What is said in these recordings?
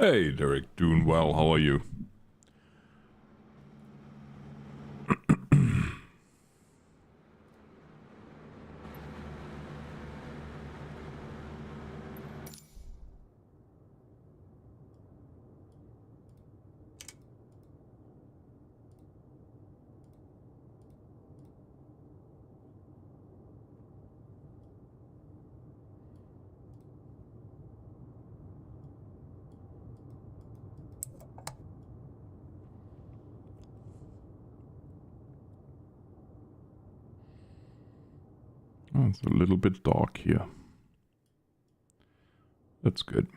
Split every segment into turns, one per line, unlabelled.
Hey, Derek, doing well. How are you? Oh, it's a little bit dark here. That's good.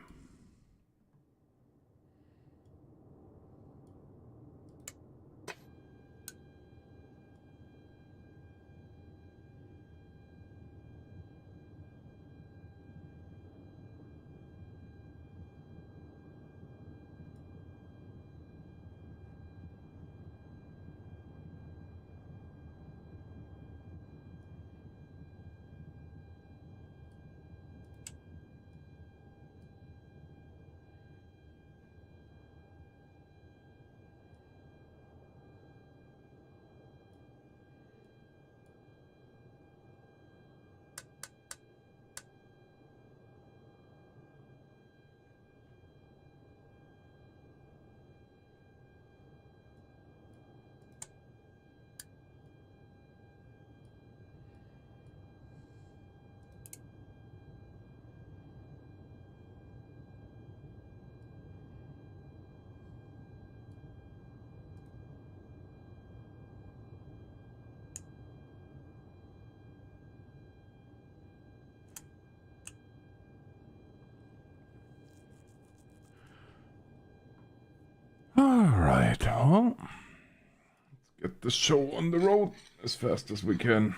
Alright, well, let's get the show on the road as fast as we can.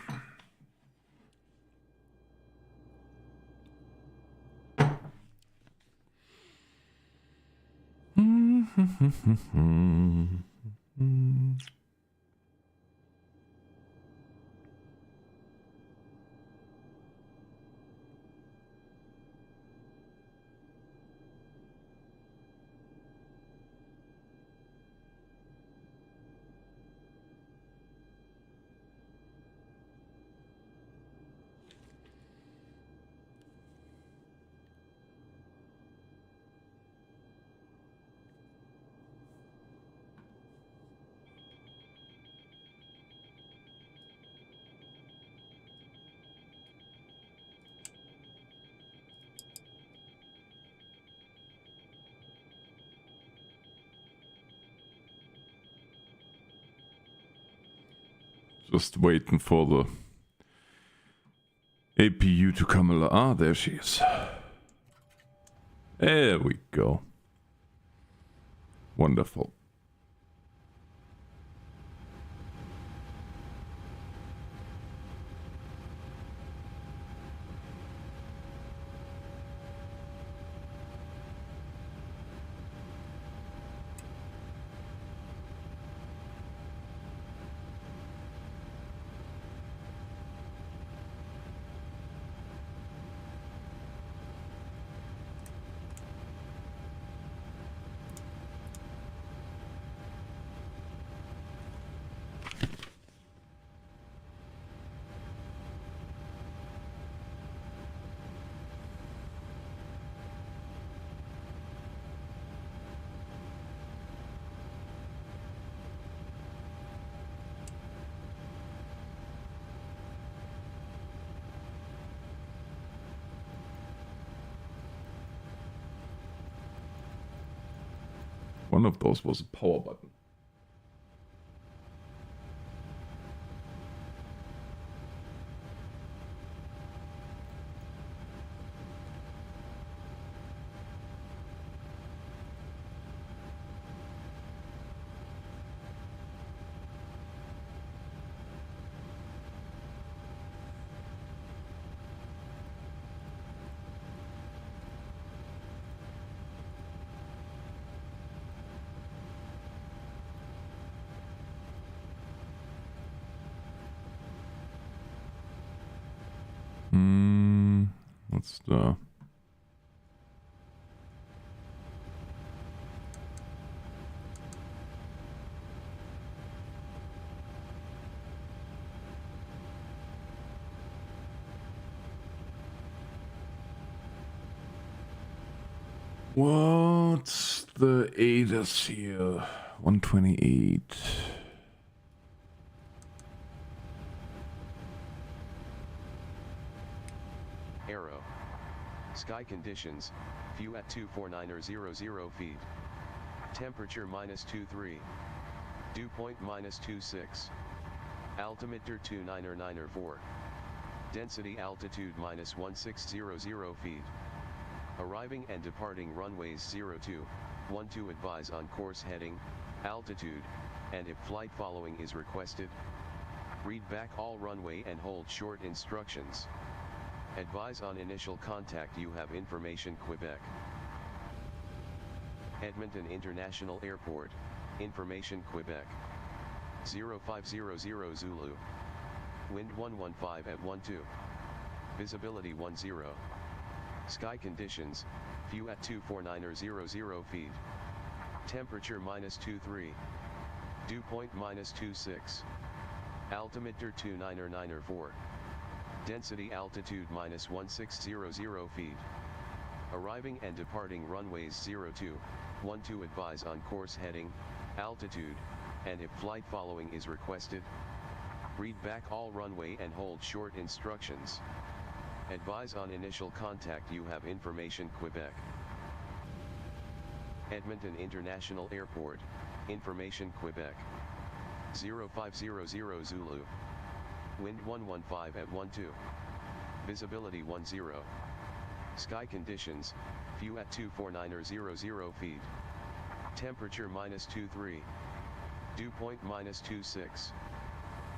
Just waiting for the APU to come along. Ah, there she is. There we go. Wonderful. One of those was a power button. What's the... What's the ATIS here? 128.
Arrow. Sky conditions, view at 24900 feet. Temperature -23. Dew point -26. Altimeter 29904. Density altitude -1600 feet. Arriving and departing runways 02, 12 advise on course heading, altitude, and if flight following is requested. Read back all runway and hold short instructions. Advise on initial contact you have information Quebec. Edmonton International Airport, information Quebec. 0500 Zulu. Wind 115 at 12. Visibility 10. Sky conditions, view at 24900 feet. Temperature -23. Dew point -26. Altimeter 29904. Density altitude -1600 feet. Arriving and departing runways 02, 12 advise on course heading, altitude, and if flight following is requested. Read back all runway and hold short instructions. Advise on initial contact you have information Quebec. Edmonton International Airport, information Quebec. 0500 Zulu. Wind 115 at 12. Visibility 10. Sky conditions, view at 24900 feet. Temperature -23. Dew point -26.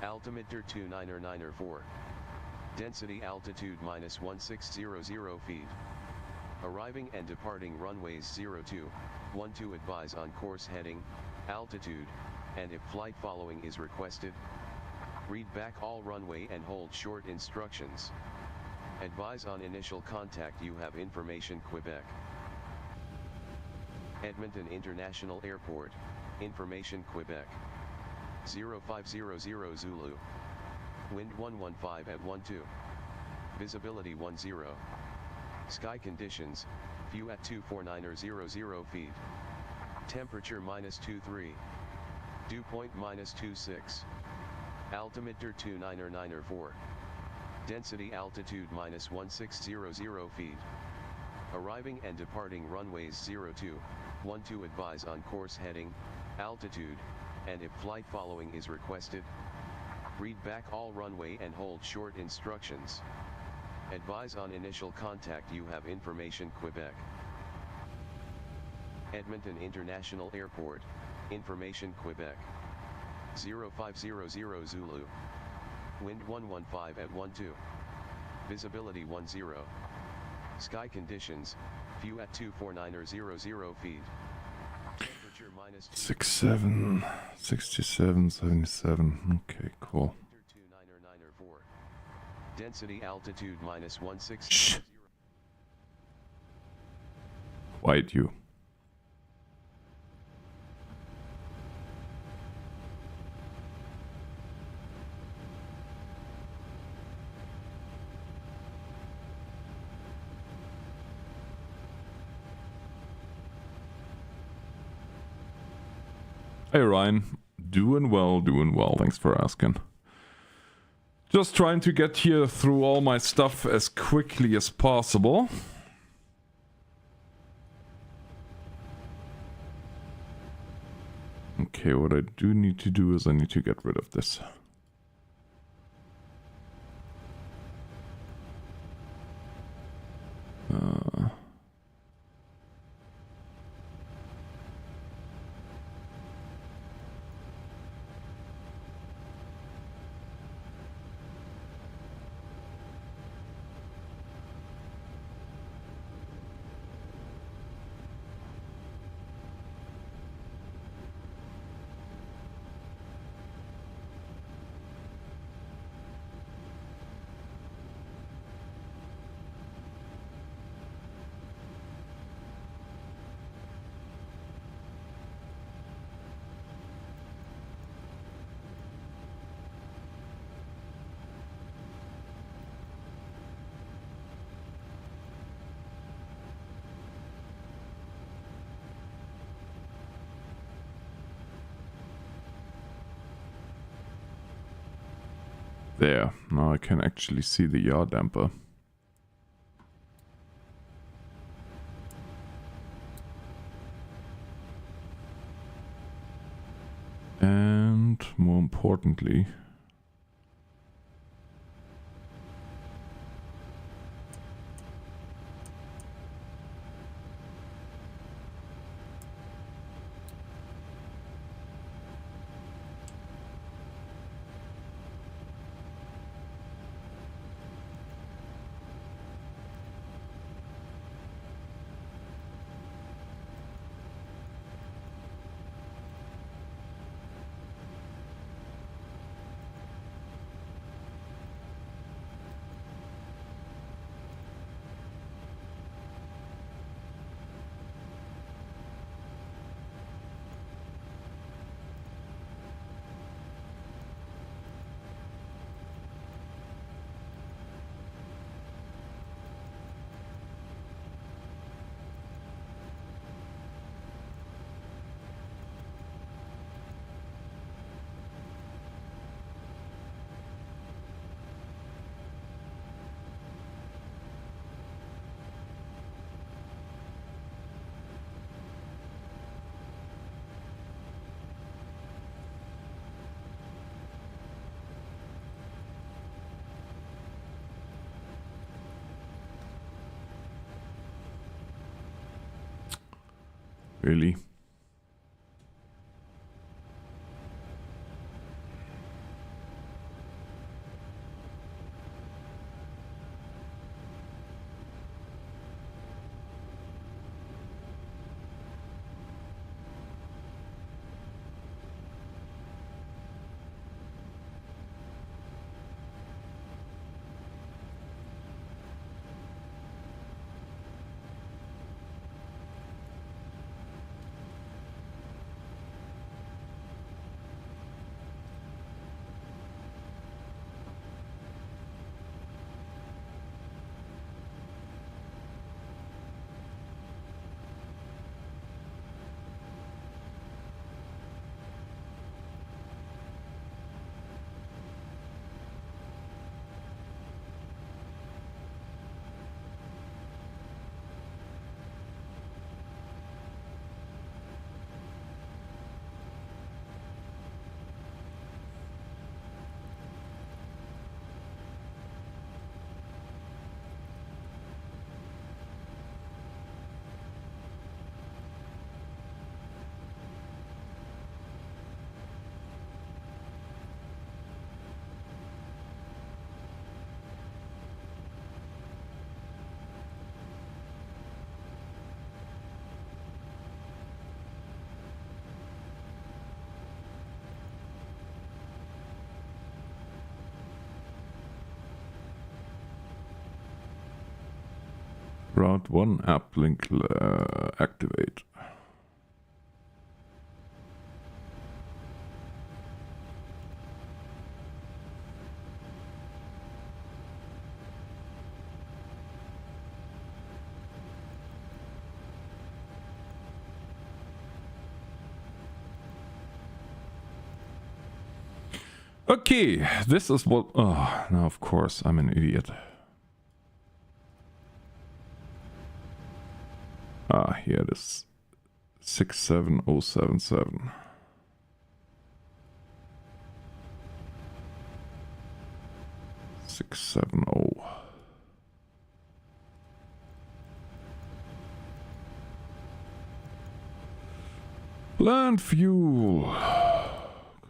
Altimeter 29904. Density altitude -1600 feet. Arriving and departing runways 02, 12 advise on course heading, altitude, and if flight following is requested. Read back all runway and hold short instructions. Advise on initial contact you have information Quebec. Edmonton International Airport, information Quebec. 0500 Zulu. Wind 115 at 12. Visibility 10. Sky conditions, view at 24900 feet. Temperature -23. Dew point -26. Altimeter 29904. Density altitude -1600 feet. Arriving and departing runways 02, 12 advise on course heading, altitude, and if flight following is requested. Read back all runway and hold short instructions. Advise on initial contact you have information Quebec. Edmonton International Airport, information Quebec. 0500 Zulu. Wind 115 at 12. Visibility 10. Sky conditions, view at 24900 feet. Temperature
-67, 67, 77. Okay, cool.
29904. Density altitude -1600.
Shh. Quiet you. Hey Ryan, doing well, thanks for asking. Just trying to get here through all my stuff as quickly as possible. Okay, what I do need to do is I need to get rid of this. There, now I can actually see the yaw damper. And more importantly, really. Route 1 app link activate. Okay, this is what... Oh, now of course I'm an idiot. Ah, here it is. 67077. Plant fuel.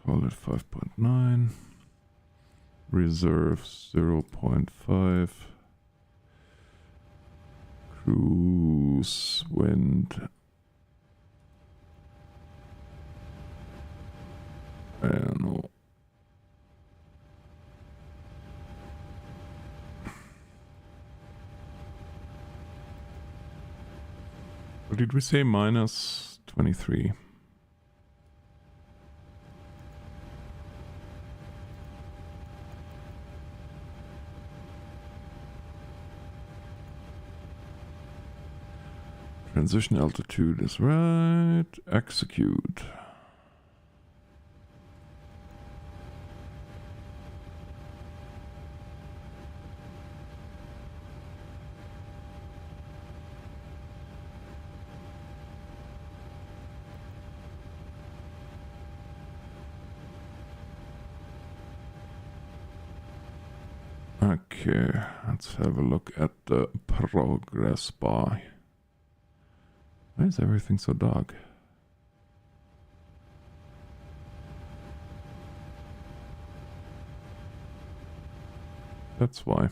Call it 5.9. Reserve 0.5. Cruise wind. I don't know. What did we say? Minus 23. Transition altitude is right. Execute. Okay, let's have a look at the progress bar. Why is everything so dark? That's why.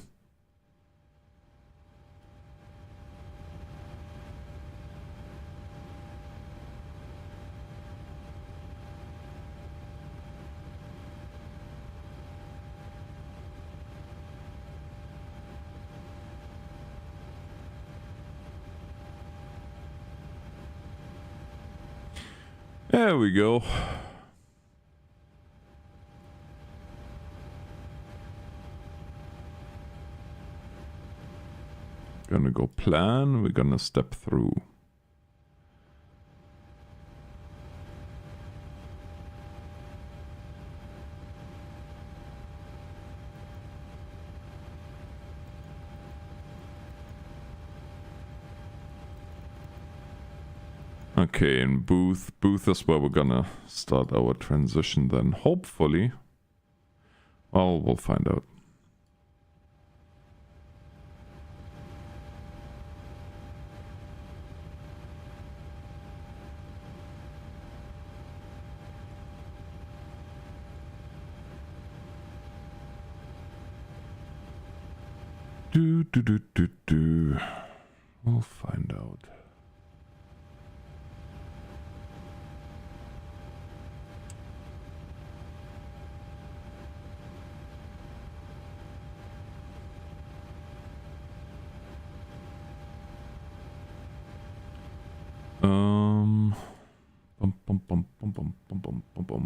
There we go. Gonna go plan, we're gonna step through. Okay, in booth is where we're gonna start our transition then, hopefully. Well, we'll find out. We'll find out.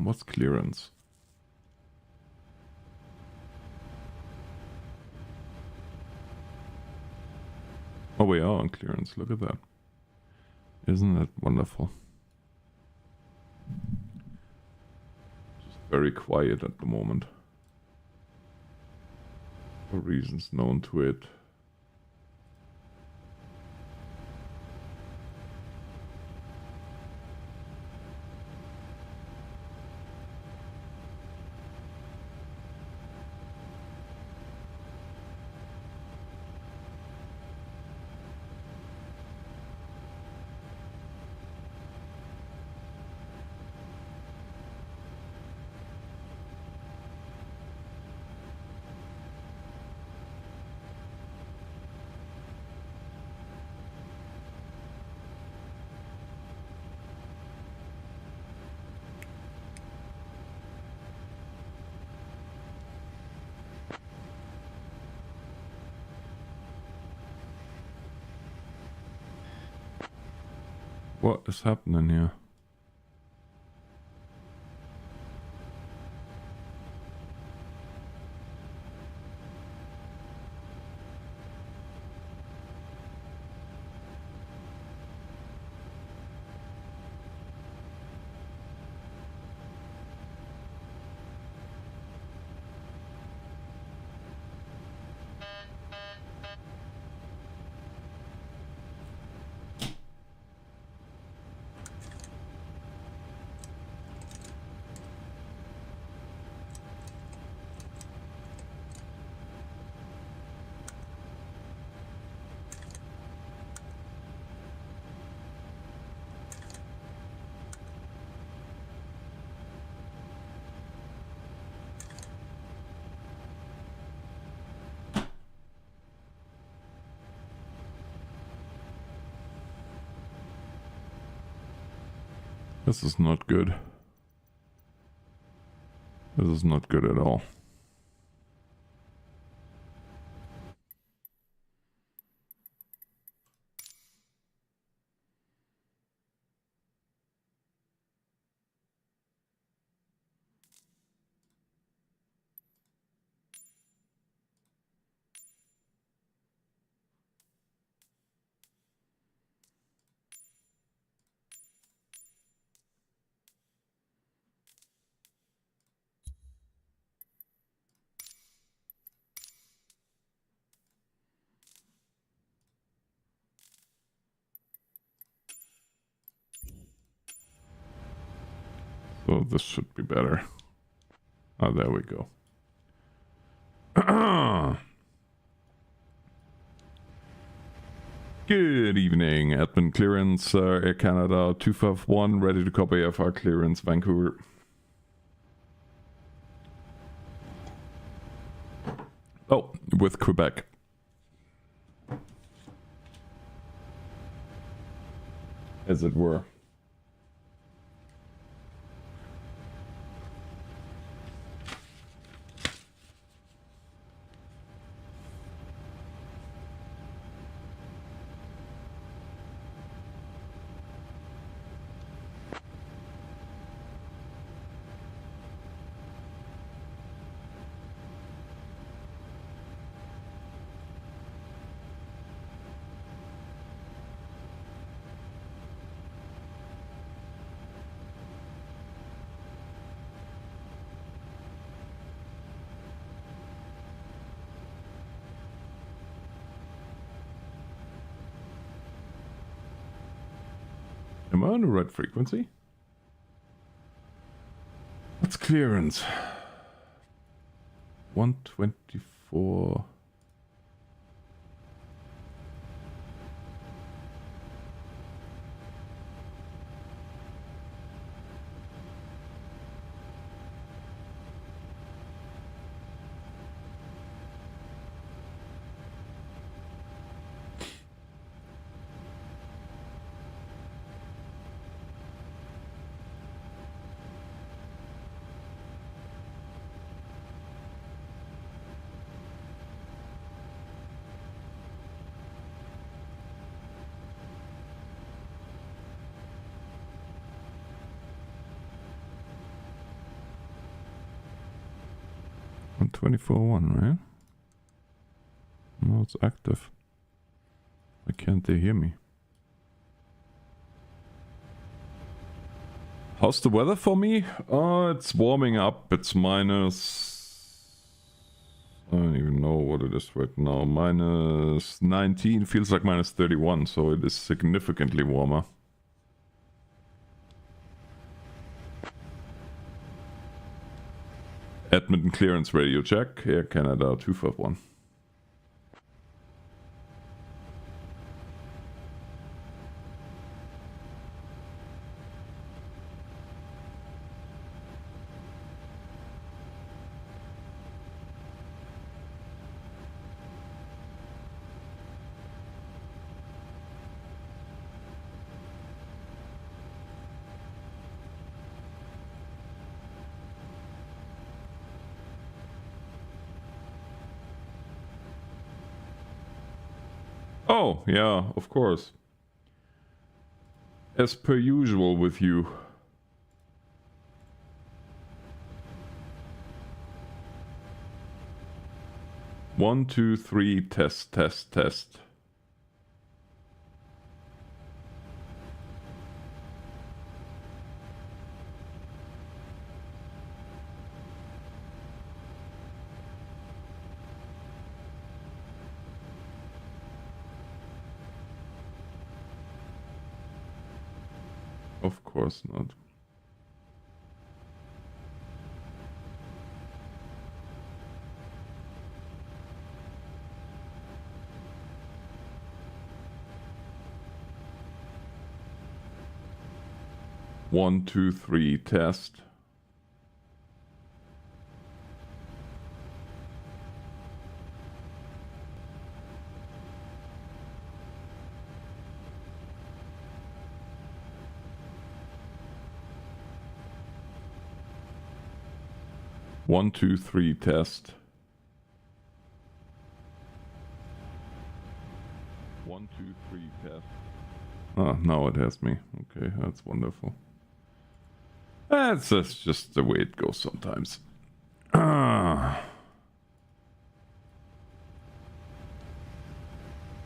What's clearance? Oh, we are on clearance. Look at that. Isn't that wonderful? Just very quiet at the moment. For reasons known to it. What is happening here? This is not good. This is not good at all. So this should be better. Oh, there we go. Good evening, admin clearance, Air Canada 251, ready to copy AFR clearance, Vancouver. Oh, with Quebec. As it were. Am I on the right frequency? What's clearance? 124. On 24.1, right? No, it's active. Why can't they hear me? How's the weather for me? It's warming up. It's minus... I don't even know what it is right now. Minus 19. Feels like minus 31, so it is significantly warmer. Edmonton clearance radio check. Air Canada 251. Oh, yeah, of course. As per usual with you. One, two, three, test, test, test. Of course not. One, two, three, test. One, two, three, test. One, two, three, test. Ah, now it has me. Okay, that's wonderful. That's just the way it goes sometimes.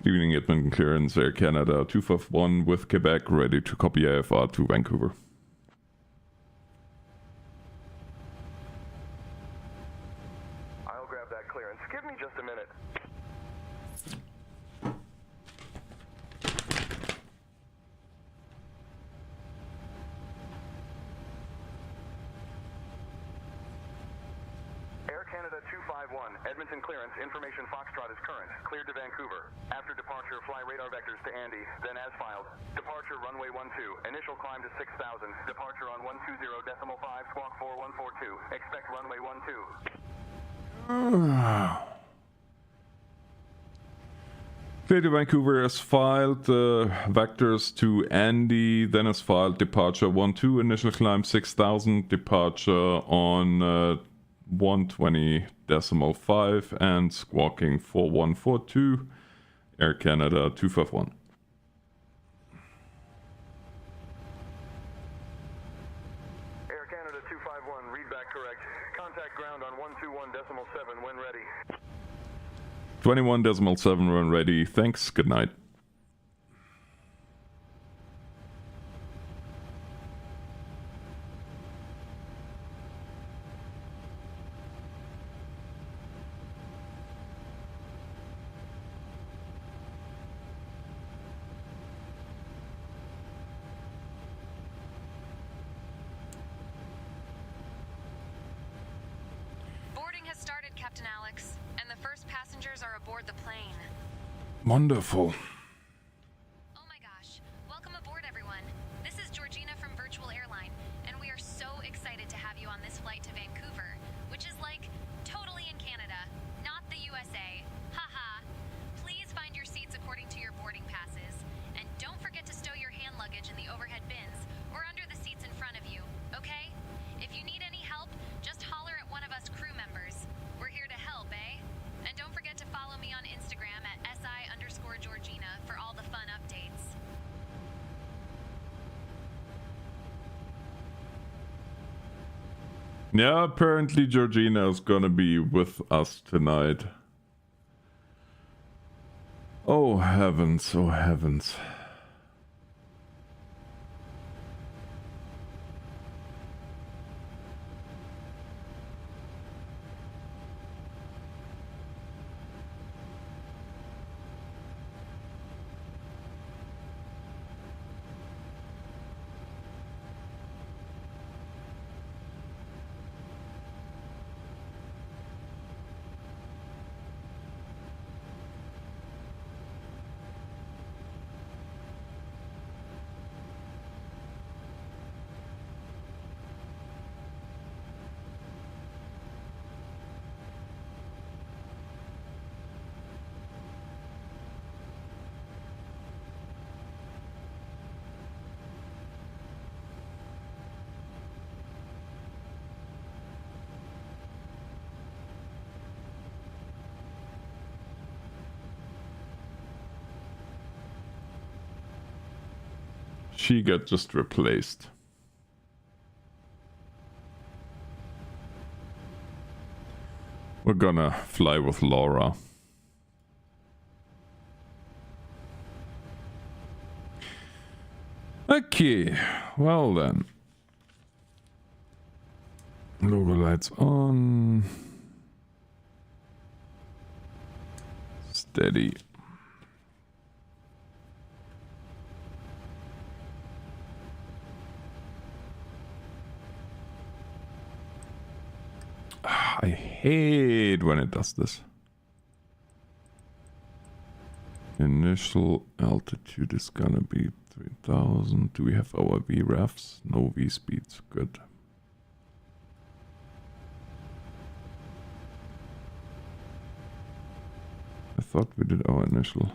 Evening, Edmonton clearance, Air Canada 251 with Quebec, ready to copy AFR to Vancouver.
I'll grab that clearance. Give me just a minute. Air Canada 251. 251, Edmonton clearance, information Foxtrot is current. Cleared to Vancouver. After departure, fly radar vectors to Andy, then as filed. Departure runway 12, initial climb to 6,000. Departure on 120.5, squawk 4142. Expect runway 12.
Clear to Vancouver as filed, vectors to Andy, then as filed, departure 12, initial climb 6,000, departure on 120.5 and squawking 4142, Air Canada 251.
Air Canada 251, read back correct. Contact ground on 121.7 when ready.
21.7 run ready. Thanks. Good night.
Boarding has started, Captain Alex, and the first passengers are aboard the plane.
Wonderful.
Oh my gosh. Welcome aboard, everyone. This is Georgina from Virtual Airline, and we are so excited to have you on this flight to Vancouver, which is like totally in Canada, not the USA. Haha. Please find your seats according to your boarding passes, and don't forget to stow your hand luggage in the overhead bins or under the seats in front of you, okay? If you need any help, just holler at one of us crew members. We're here to help, eh? And don't forget to follow me on Instagram at SI_Georgina for all the fun updates.
Yeah, apparently Georgina is gonna be with us tonight. Oh heavens, oh heavens. She got just replaced. We're gonna fly with Laura. Okay, well then. Logo lights on. Steady. I hate when it does this. Initial altitude is gonna be 3000. Do we have our VREFs? No V speeds. Good. I thought we did our initial.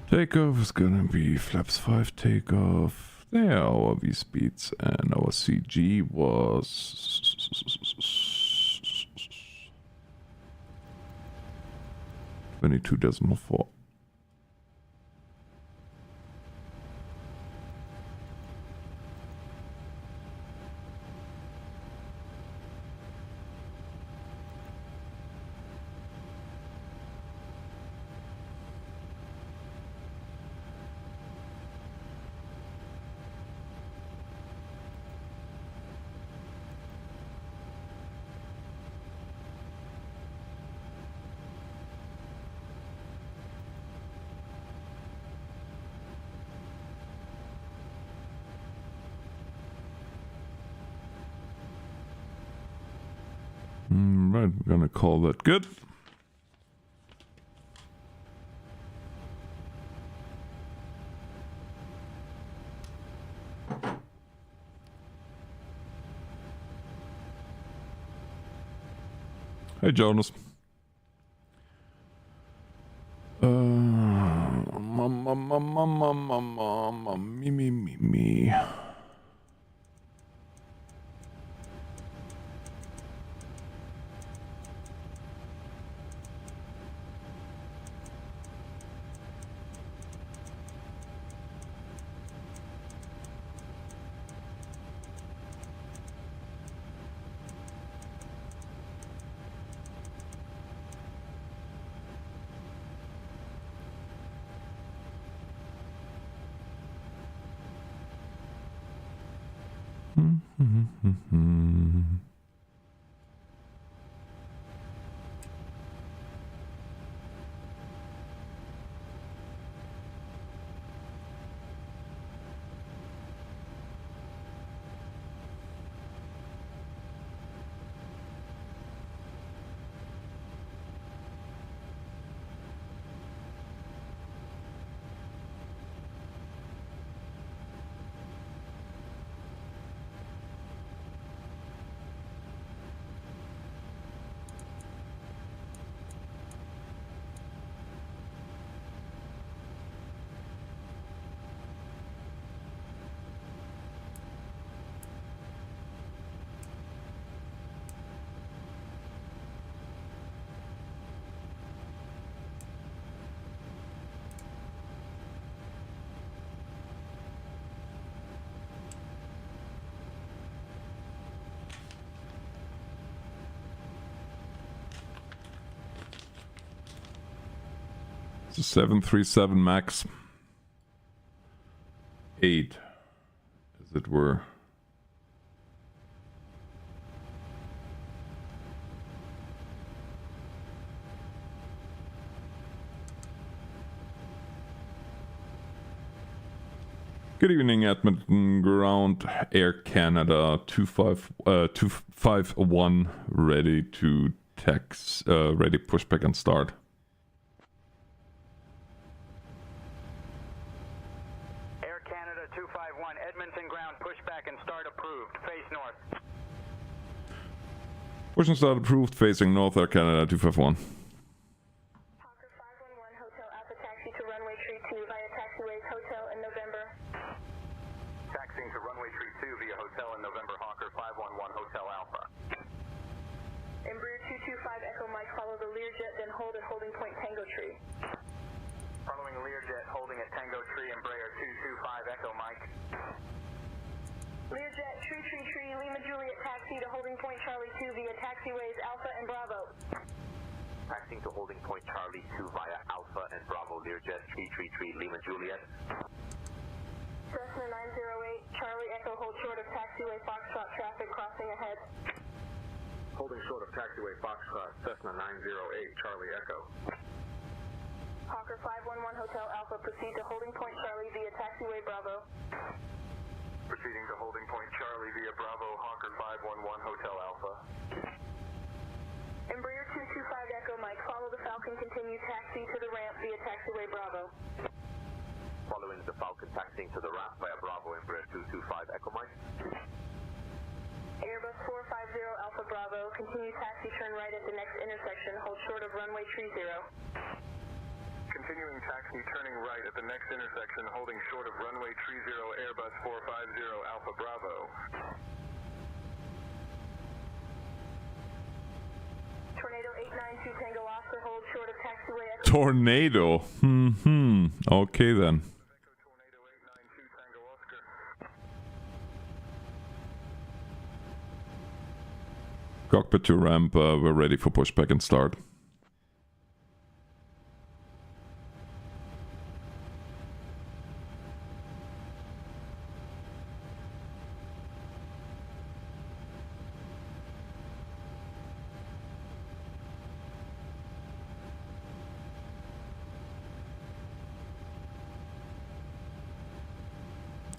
Takeoff is gonna be flaps 5 takeoff. There are our V speeds, and our CG was 22.4. Alright, we're gonna call that good. Hey Jonas. Me. It's a 737 MAX 8, as it were. Good evening, Edmonton Ground, Air Canada 251, ready to ready pushback and start.
Air Canada 251, Edmonton ground, pushback and start approved. Face north.
Push and start approved, facing north, Air Canada 251.
Hawker 511 Hotel Alpha taxi to runway tree 2 via taxiways Hotel in November.
Taxiing to runway tree 2 via hotel in November, Hawker 511 Hotel Alpha.
Embraer 225 Echo Mike, follow the Learjet, then hold at holding point Tango Tree.
Following Learjet, holding at Tango Tree, Embraer 225 Echo Mike.
Learjet, tree, Lima Juliet taxi to holding point Charlie 2 via taxiways Alpha and Bravo.
Taxiing to holding point Charlie 2 via Alpha and Bravo, Learjet 333 Lima Juliet.
Cessna 908, Charlie Echo, hold short of taxiway Foxtrot traffic crossing ahead.
Holding short of taxiway Foxtrot, Cessna 908 Charlie Echo.
Hawker 511 Hotel Alpha, proceed to holding point Charlie via taxiway Bravo.
Proceeding to holding point Charlie via Bravo, Hawker 511 Hotel Alpha.
Embraer 225 Echo Mike, follow the Falcon, continue taxi to the ramp via taxiway Bravo.
Following the Falcon, taxiing to the ramp via Bravo, Embraer 225 Echo Mike.
Airbus 450 Alpha Bravo, continue taxi, turn right at the next intersection, hold short of runway tree 0.
Continuing taxi, turning right at the next intersection, holding short of runway tree 0, Airbus 450 Alpha Bravo.
Tornado 892 Tango Oscar, hold short of taxiway Echo.
Tornado. Okay then.
Echo Tornado 892 Tango Oscar.
Cockpit to ramp, we're ready for pushback and start.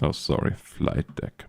Oh, sorry, flight deck.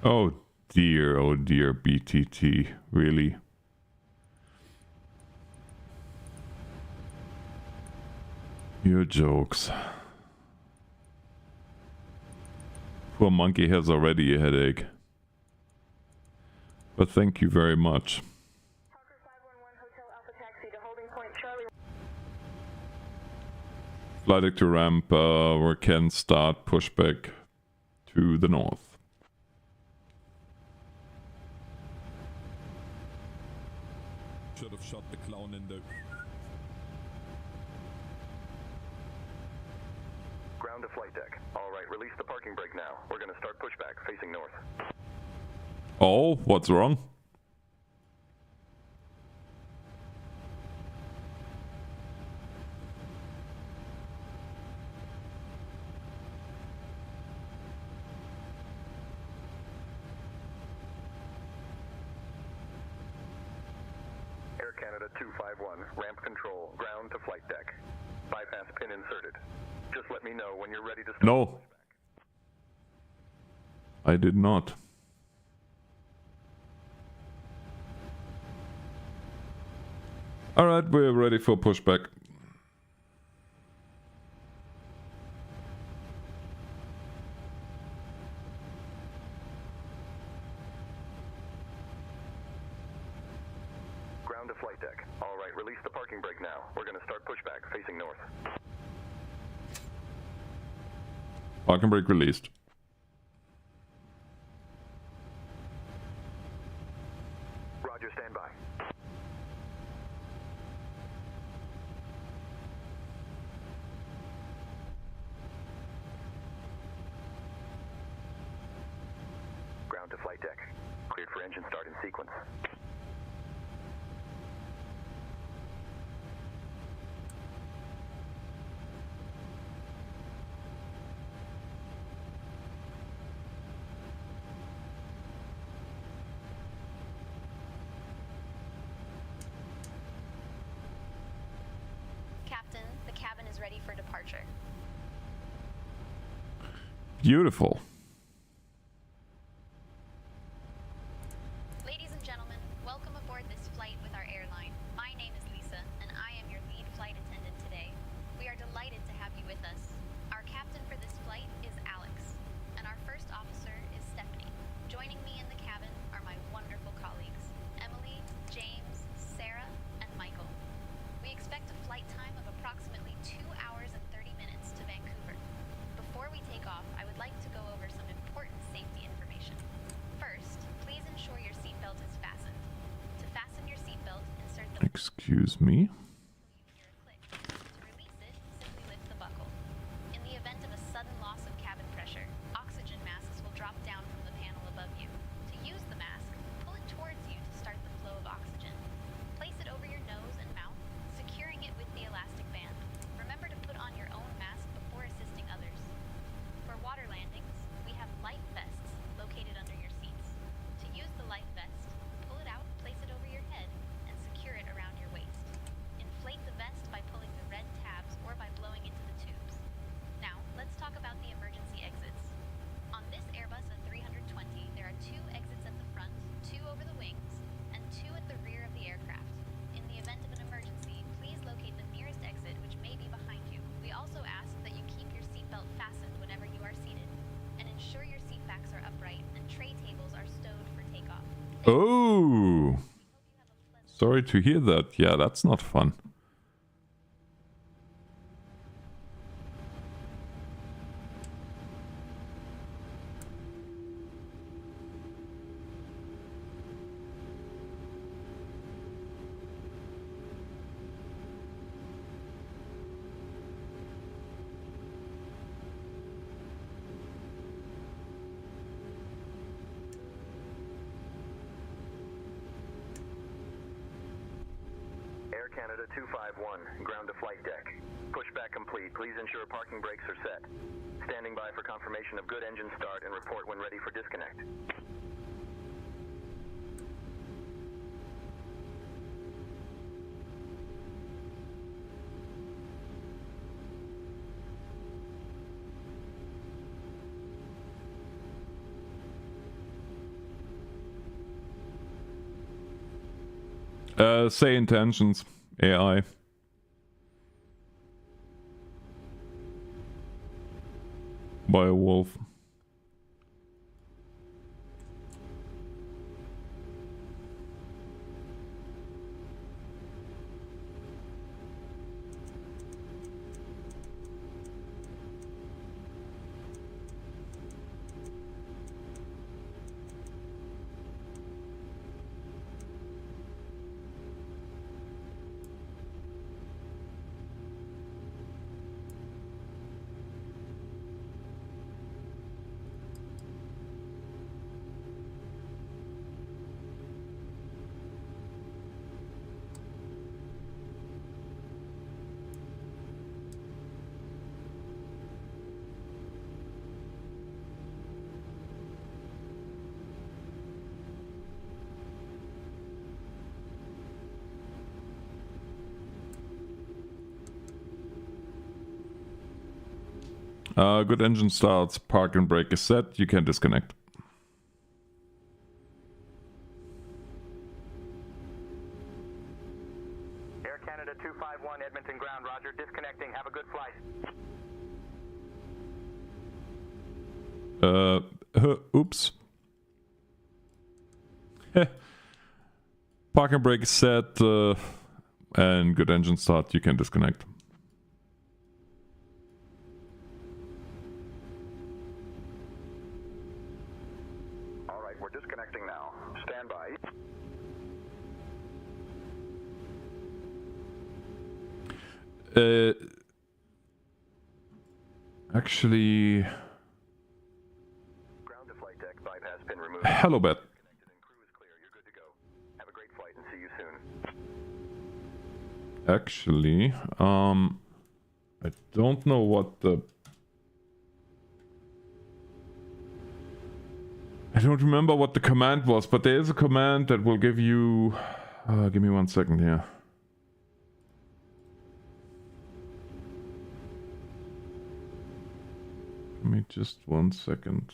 Oh dear, BTT, really? Your jokes. Poor monkey has already a headache. But thank you very much.
Parker 511 Hotel Alpha Taxi to holding point Charlie.
Flight to ramp, we can start pushback to the north. Should have shot the clown in the...
Ground to flight deck. Alright, release the parking brake now. We're gonna start pushback, facing north.
Oh, what's wrong?
Air Canada 251, ramp control, ground to flight deck. Bypass pin inserted. Just let me know when you're ready to start.
No. I did not. Alright, we're ready for pushback.
Ground to flight deck. Alright, release the parking brake now. We're gonna start pushback, facing north.
Parking brake released.
Roger, stand by. Ground to flight deck. Cleared for engine start in sequence.
Captain, the cabin is ready for departure.
Beautiful.
Ladies and gentlemen, welcome aboard this flight with our airline. My name is Lisa, and I am your lead flight attendant today. We are delighted to have you with us. Our captain for this flight is Alex, and our first officer is Stephanie. Joining me in the cabin are my wonderful colleagues, Emily, James, Sarah, and Michael. We expect a flight time of approximately 2 hours and 30 minutes to Vancouver. Before we take off, I would like to go over some important safety information. First, please ensure your seatbelt is fastened. To fasten your seatbelt, insert the
Excuse me.
you hear a click. To release it, simply lift the buckle. In the event of a sudden loss of cabin pressure, oxygen masks will drop down from the panel above you. To use the mask, pull it towards you to start the flow of oxygen. Place it over your nose and mouth, securing it with the elastic band. Remember to put on your own mask before assisting others. For water landings, we have life vests located under your seats. To use the life vest, pull it out, place it over your head, and secure it around your waist. Inflate the vest by pulling the red tabs or by blowing into the tubes. Now, let's talk about the emergency exits. On this Airbus A320, there are 2 exits at the front, 2 over the wings, and 2 at the rear of the aircraft. In the event of an emergency, please locate the nearest exit, which may be behind you. We also ask that you keep your seatbelt fastened whenever you are seated, and ensure your seat backs are upright and tray tables are stowed for takeoff.
Oh! Sorry to hear that. Yeah, that's not fun.
Air Canada 251, ground to flight deck. Pushback complete. Please ensure parking brakes are set. Standing by for confirmation of good engine start and report when ready for disconnect.
Say intentions, AI. By a wolf. Good engine starts, park and brake is set, you can disconnect.
Air Canada 251, Edmonton ground, roger, disconnecting, have a good flight.
Oops. Park and brake is set, and good engine start, you can disconnect.
Alright, we're disconnecting now. Stand by.
Actually...
Ground to flight deck, bypass pin removed.
Hello, Bet.
Disconnected and crew is clear, you're good to go. Have a great flight and see you soon.
Actually, I don't know what the... I don't remember what the command was, but there is a command that will give you... give me 1 second here. Give me just 1 second.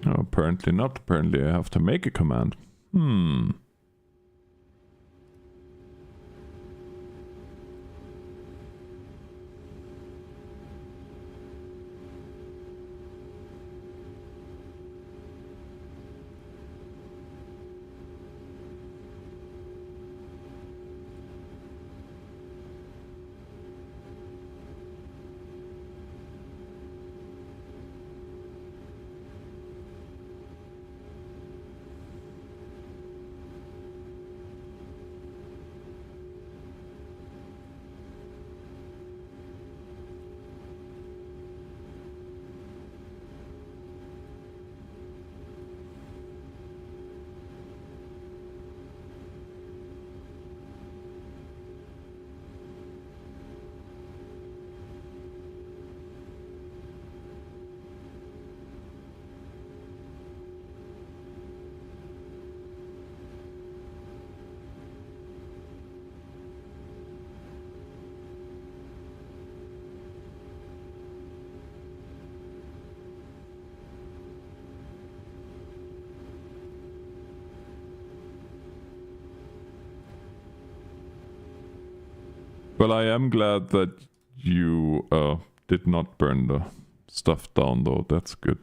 Oh, apparently not. Apparently I have to make a command. Well, I am glad that you did not burn the stuff down, though. That's good.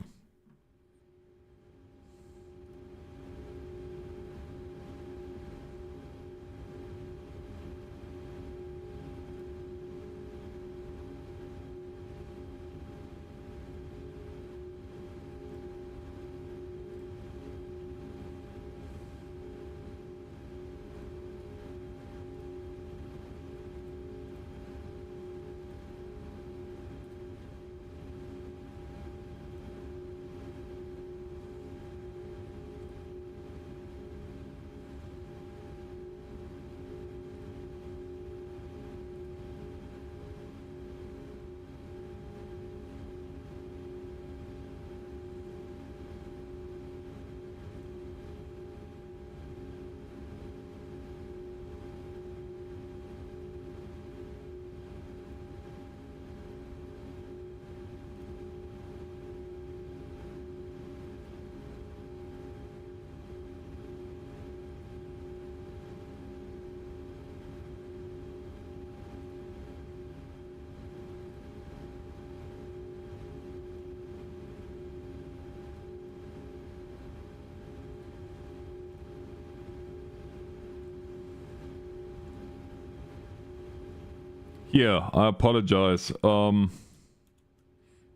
Yeah, I apologize.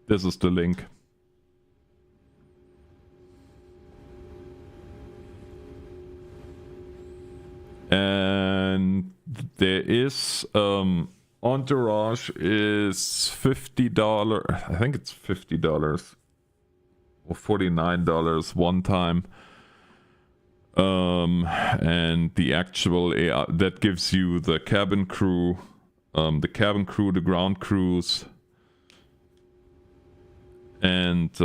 This is the link. And there is Entourage is $50. I think it's $50 or $49 one time. And the actual AI that gives you the cabin crew, the ground crews, and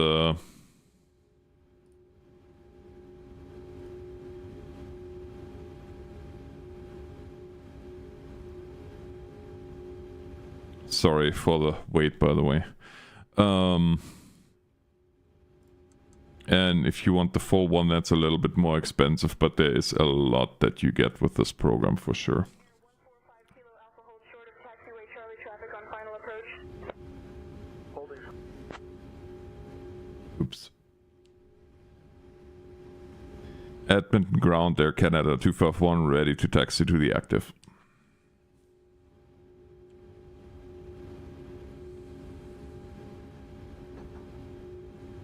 sorry for the wait, by the way. And if you want the full one, that's a little bit more expensive, but there is a lot that you get with this program for sure.
145 Kilo Alpha hold short of taxiway Charlie traffic on final approach. Holding.
Oops. Edmonton ground, Air Canada 251, ready to taxi to the active.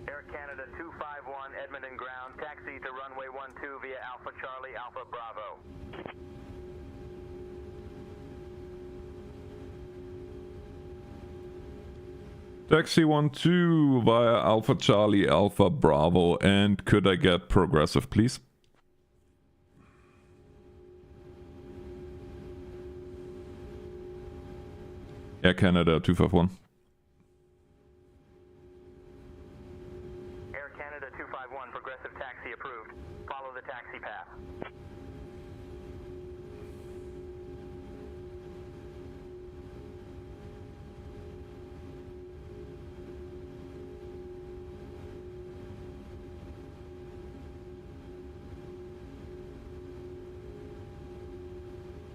Air Canada 251, Edmonton ground, taxi to runway 12 via Alpha Charlie, Alpha Bravo.
Taxi 12 via Alpha Charlie, Alpha Bravo, and could I get progressive, please? Air Canada 251.
Air Canada 251, progressive taxi approved. Follow the taxi path.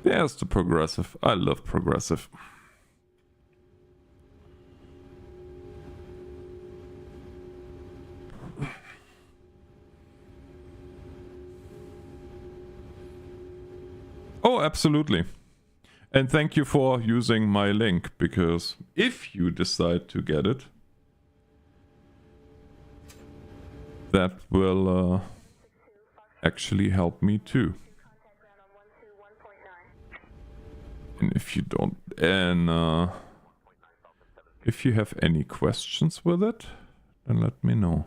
There's the progressive. I love progressive. Oh, absolutely. And thank you for using my link, because if you decide to get it, that will actually help me too. And if you don't, and if you have any questions with it, then let me know.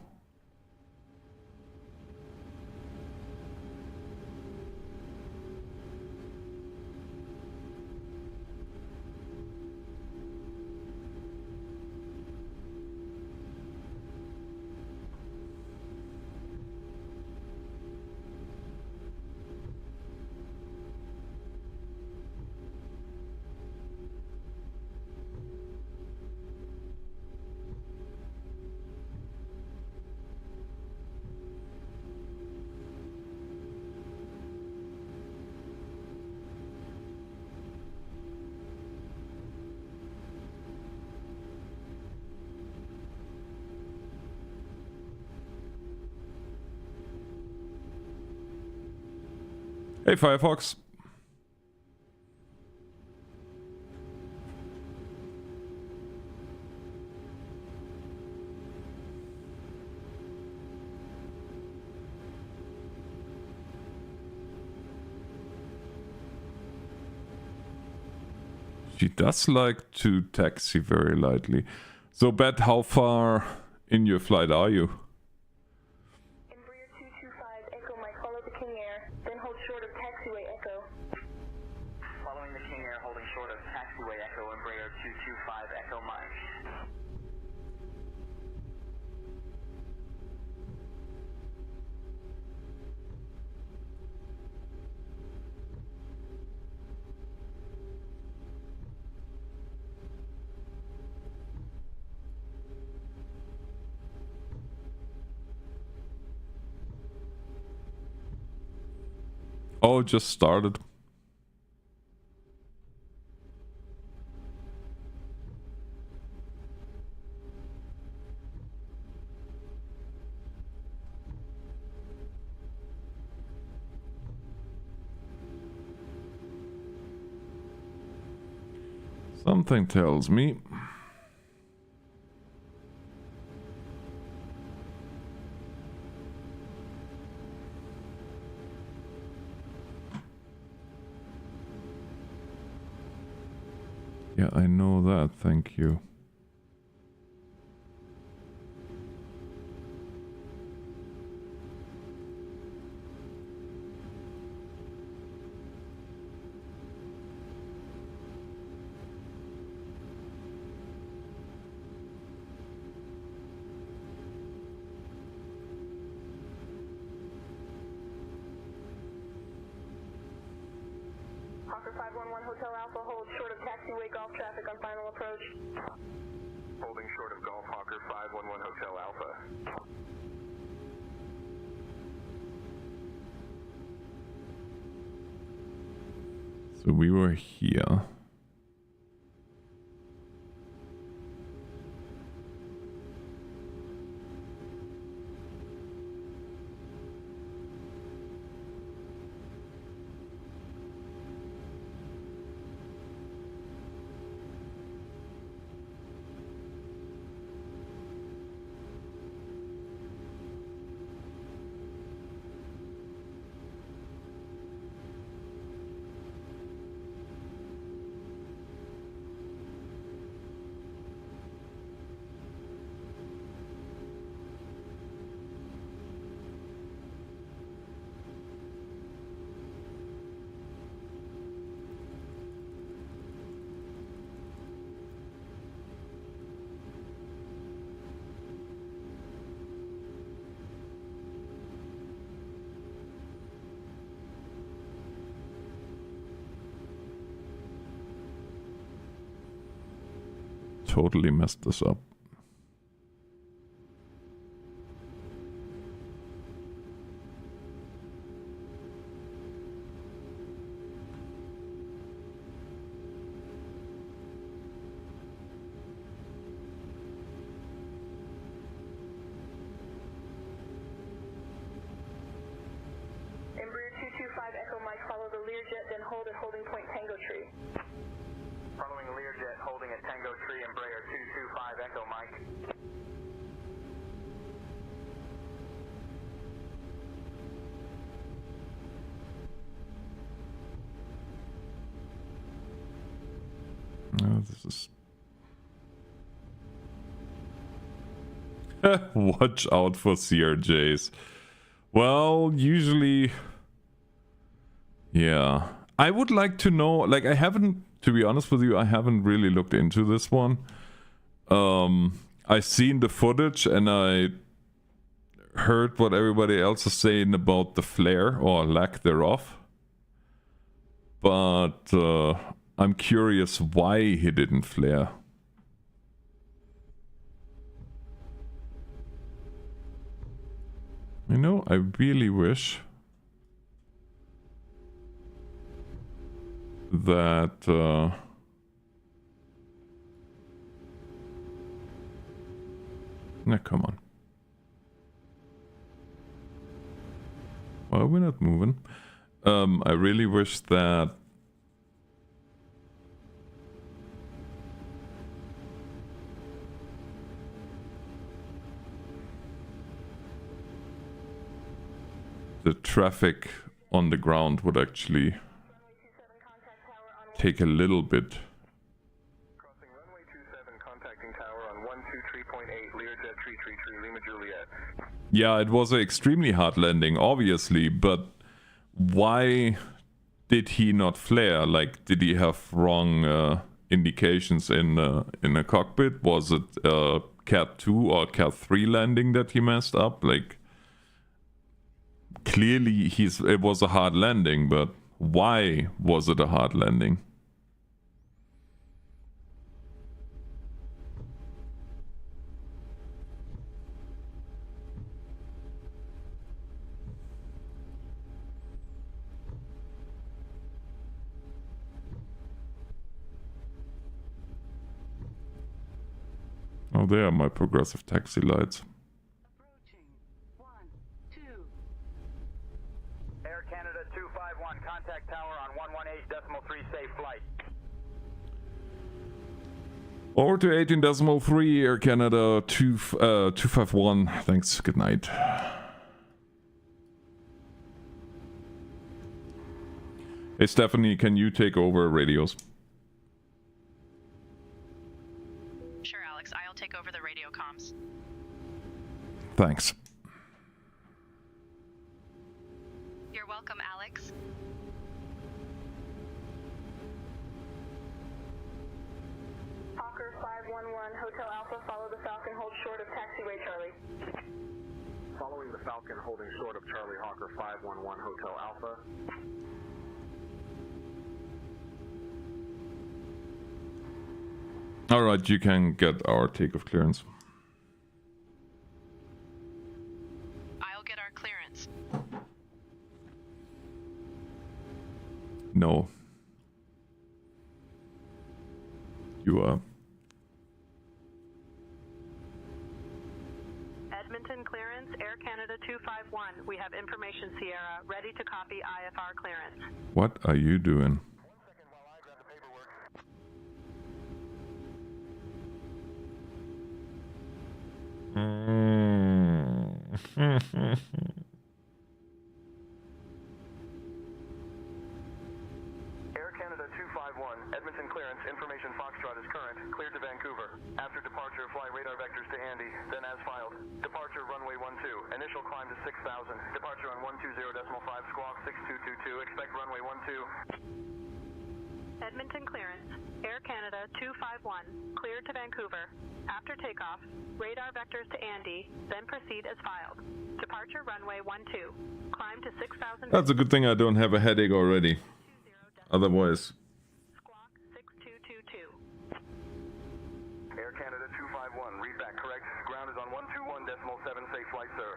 Hey Firefox. She does like to taxi very lightly. So Bet, how far in your flight are you?
Embraer 225 Echo Mike, follow the King Air, then hold short of taxiway Echo.
Following the King Air, holding short of taxiway Echo, Embraer 225 Echo Mike.
Oh, just started. Something tells me. Yeah, I know that, thank you.
Hawker 511 Hotel Alpha holds short of taxiway golf traffic on final approach.
Holding short of Golf Hawker 511 Hotel Alpha.
So we were here. Totally messed this up.
Embraer 225 Echo Mike, follow the Learjet, then hold at holding point Tango Tree.
Following Learjet holding at Tango Tree, Embraer 225 Echo Mike.
Oh, this is... Watch out for CRJs. Well, usually... Yeah. I would like to know, like, I haven't, to be honest with you, I haven't really looked into this one. I seen the footage and I heard what everybody else is saying about the flare or lack thereof. But I'm curious why he didn't flare. You know, I really wish that nah, come on. Well, we're not moving. I really wish that the traffic on the ground would actually take a little bit.
Crossing runway 27, contacting tower on 123.8, Learjet 333 Lima Juliet.
Yeah, it was an extremely hard landing, obviously, but why did he not flare? Like, did he have wrong indications in a cockpit? Was it Cat 2 or Cat 3 landing that he messed up? Like, clearly it was a hard landing, but why was it a hard landing? Oh, there are my progressive taxi lights.
Approaching. 1, 2.
Air Canada 251, contact tower on 118.3, safe flight.
Over to 18.3 Air Canada 251. Thanks. Good night. Hey Stephanie, can you take over radios?
Sure, Alex. I'll take over the radio comms.
Thanks.
You're welcome, Alex.
Hawker 511, Hotel Alpha, follow the Falcon, hold short of taxiway Charlie.
Following the Falcon, holding short of Charlie Hawker 511 Hotel Alpha.
Alright, you can get our takeoff clearance.
I'll get our clearance.
No. You are.
Edmonton clearance, Air Canada 251. We have information, Sierra. Ready to copy IFR clearance.
What are you doing?
Air Canada 251, Edmonton clearance, information Foxtrot is current, cleared to Vancouver. After departure, fly radar vectors to Andy, then as filed. Departure runway 12, initial climb to 6,000. Departure on 120.5, squawk 6222, expect runway 12.
Edmonton clearance, Air Canada 251. Cleared to Vancouver. After takeoff, radar vectors to Andy, then proceed as filed. Departure runway 12. Climb to 6,000.
That's a good thing I don't have a headache already. Otherwise.
Squawk 6222.
Air Canada 251, read back correct. Ground is on 121.7, safe flight, sir.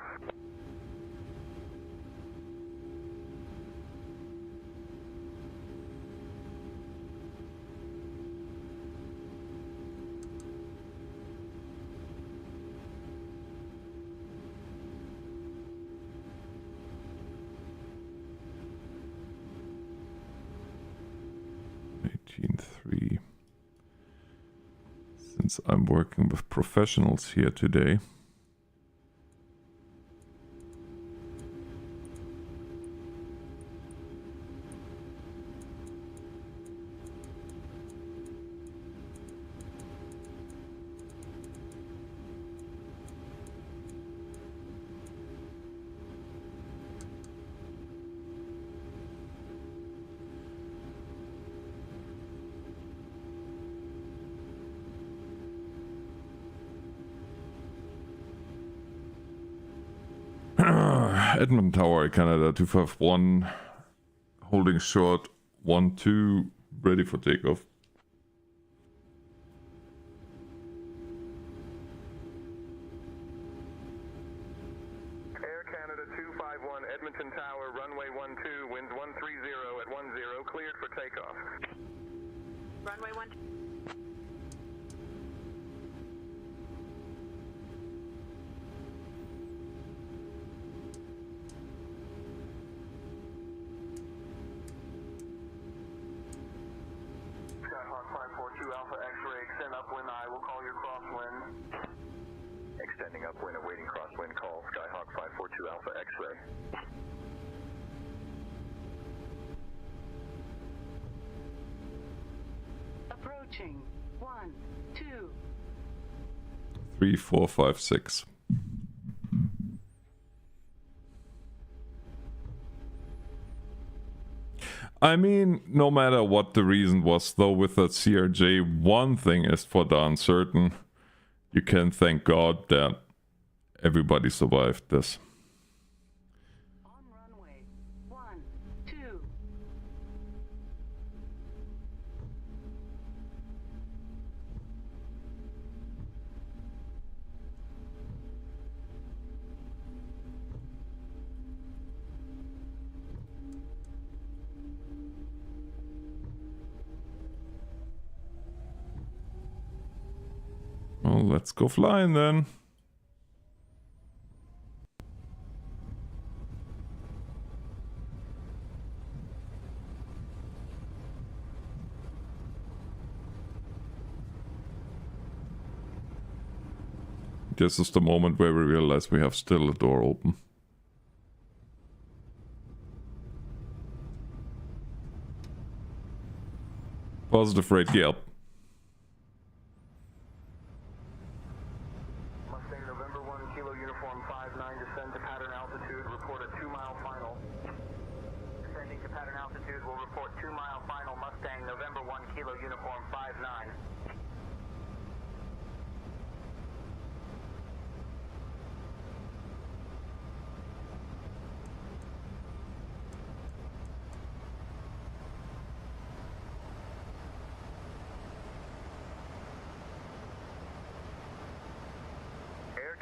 Since I'm working with professionals here today. Edmund Tower, Canada 251, holding short 12, ready for takeoff.
Air Canada 251, Edmonton Tower, runway 12, winds 130 at 10, cleared for takeoff.
Runway 12.
Skyhawk 542 Alpha X-ray, extend upwind, I will call your crosswind. Extending upwind, awaiting crosswind call, Skyhawk 542 Alpha X-ray.
Approaching. 1, 2.
3, 4, 5, 6. I mean, no matter what the reason was, though, with the CRJ, one thing is for darn certain. You can thank God that everybody survived this.
On runway. 1, 2.
Well, let's go flying then. This is the moment where we realize we have still a door open. Positive rate, yep.
Mustang November 1 Kilo Uniform 59, descend to pattern altitude, report a 2-mile final. Descending to pattern altitude, will report 2-mile final. Mustang November 1 Kilo Uniform 59.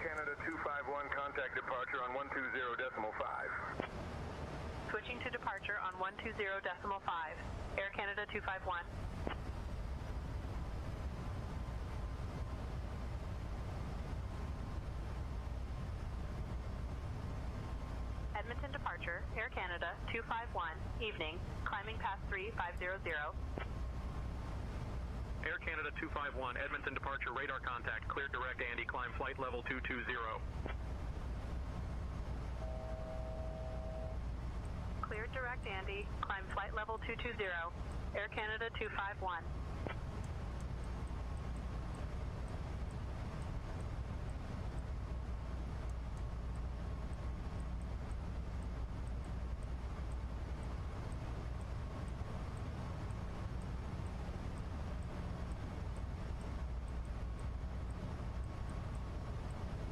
Canada 251, contact departure on 120.5.
Switching to departure on 120.5. Air Canada 251. Edmonton departure, Air Canada 251, evening, climbing past 3500.
Air Canada 251, Edmonton departure, radar contact, clear direct Andy, climb flight level 220.
Cleared direct Andy, climb flight level 220, Air Canada 251.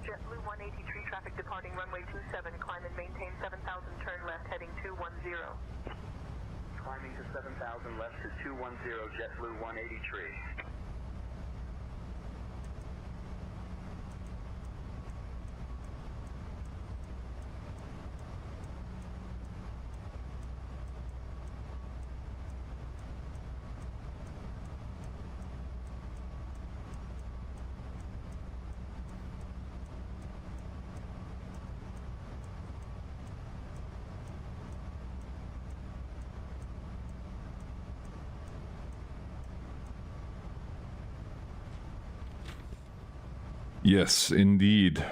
JetBlue 183 traffic departing runway 27, climb and maintain 7,000, turn left heading 210.
Climbing to 7,000 left to 210, JetBlue 183.
Yes, indeed.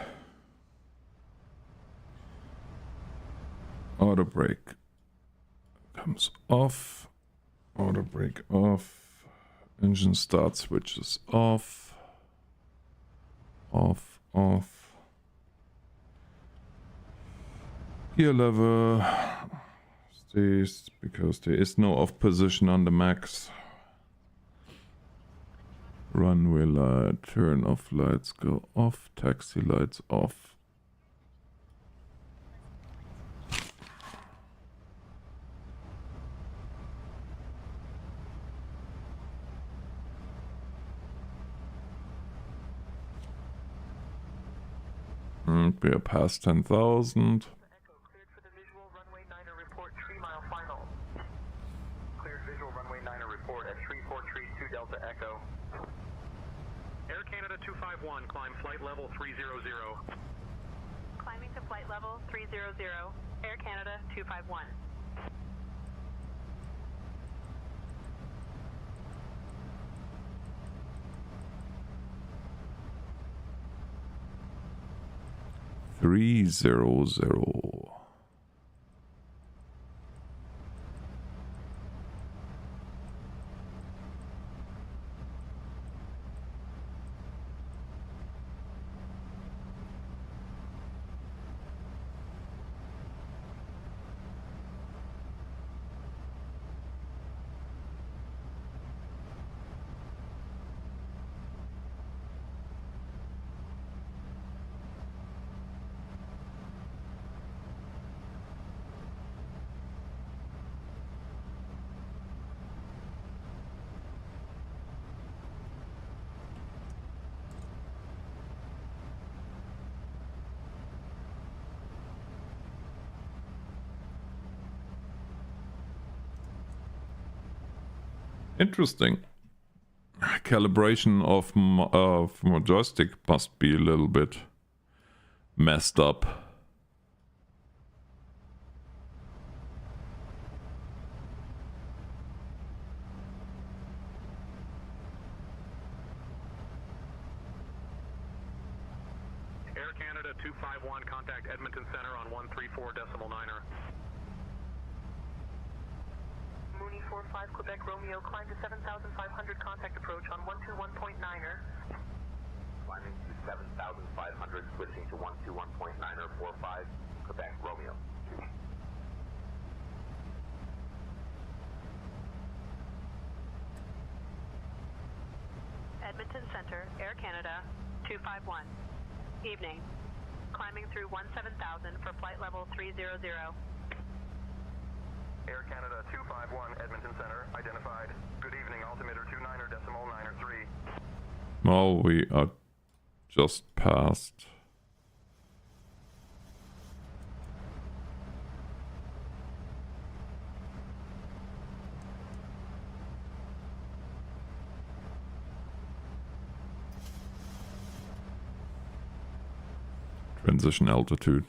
Auto brake comes off. Auto brake off. Engine start switches off. Off, off. Gear lever stays because there is no off position on the max. Runway light, turn off lights go off, taxi lights off. And we are past 10,000.
Echo cleared for the visual runway 9er report 3-mile final. Cleared visual runway 9er report at 3432 Delta Echo. Air Canada 251, climb flight level 300.
Climbing to flight level 300, Air Canada 251.
Three zero zero. Interesting. Calibration of my joystick must be a little bit messed up.
Canada 251, contact Edmonton Center on 134.9er.
Mooney 45, Quebec Romeo, climb to 7,500, contact approach on 121.9er.
Climbing to 7,500, switching to 121.9er, 45, Quebec Romeo.
Edmonton Center, Air Canada 251. Evening. Climbing through 17,000 for flight level 300.
Air Canada 251, Edmonton Center, identified. Good evening, altimeter 29er.9er3.
Oh, we are just past. Transition altitude.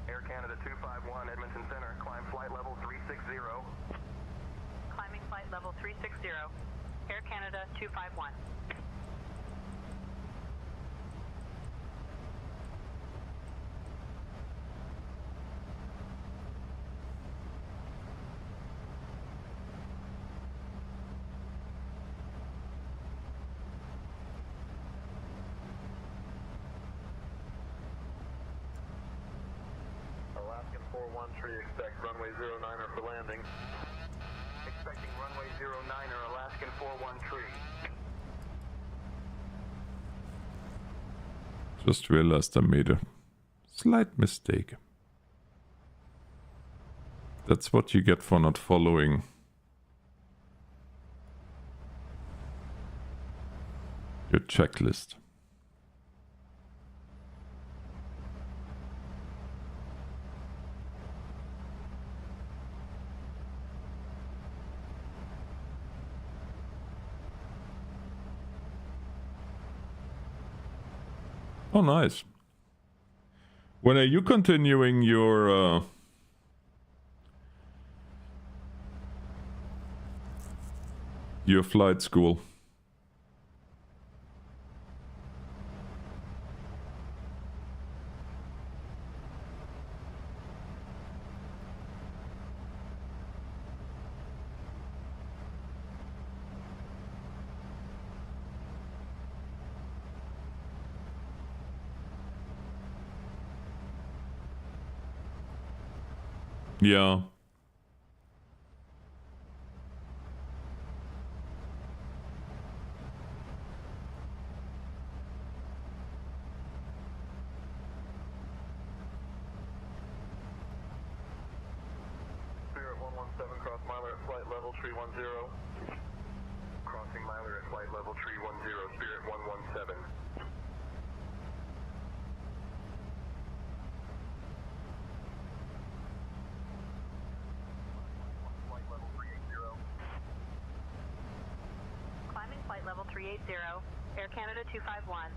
Air Canada 251, Edmonton Center, climb flight level 360.
Climbing flight level 360. Air Canada 251.
Alaskan 41 tree, expect runway 09er for landing. Expecting runway 09er, Alaskan 41 tree.
Just realized I made a slight mistake. That's what you get for not following your checklist. Oh, nice. When are you continuing your flight school? Yeah.
Spirit 117, cross miler at flight level 310. Crossing miler at flight level 310, Spirit 117. Flight level 380.
Climbing flight level 380. Air Canada 251.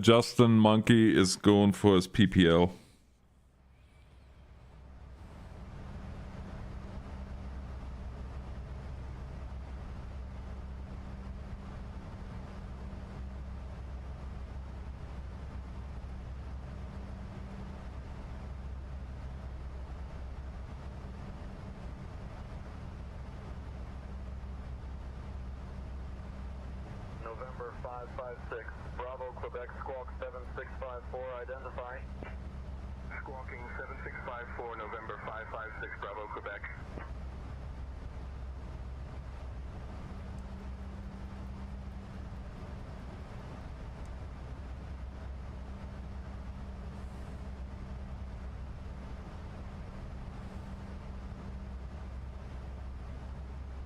Justin Monkey is going for his PPL.
November 556. Bravo, Quebec, squawk 7654, identify. Squawking 7654, November 556, Bravo, Quebec.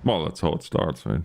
Well, that's how it starts, right?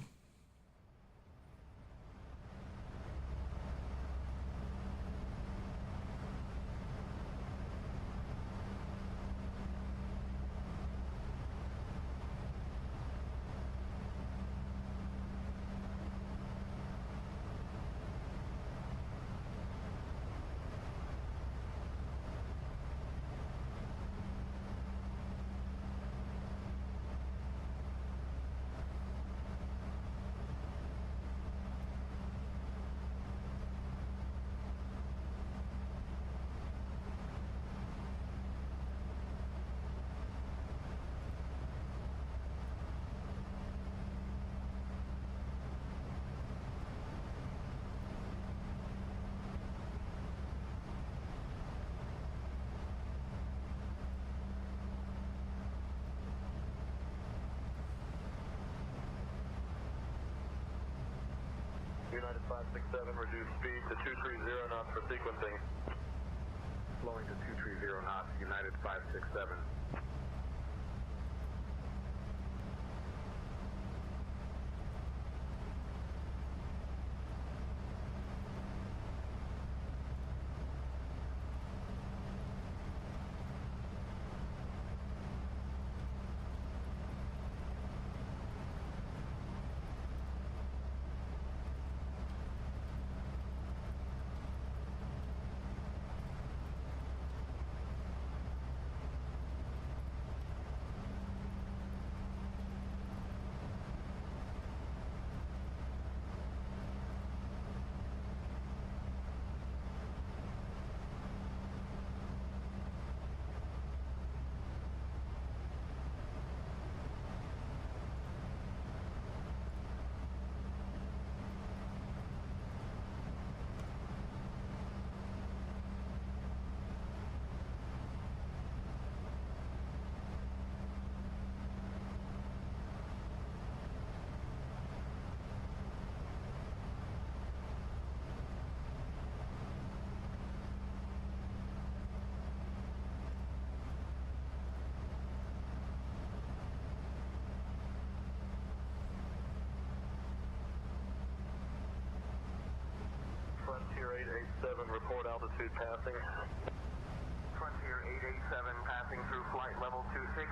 United 567, reduce speed to 230 knots for sequencing. Slowing to 230 knots, United 567. Frontier 887, report altitude passing. Frontier 887, passing through flight level 260.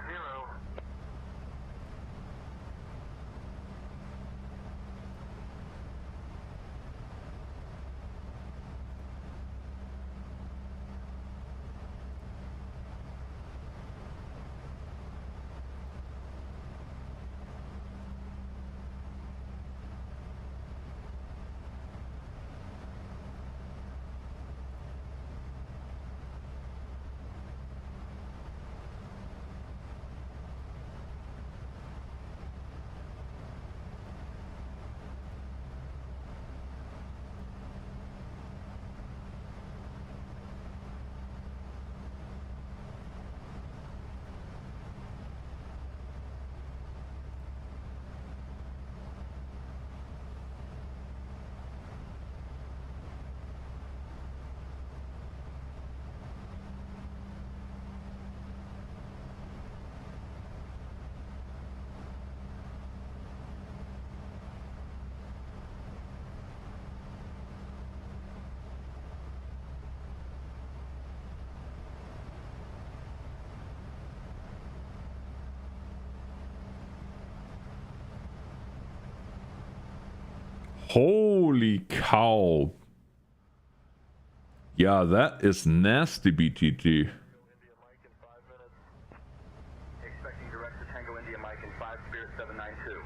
Holy cow. Yeah, that is nasty, BTT.
Expecting direct to Tango India Mike in 5 Spirit 792.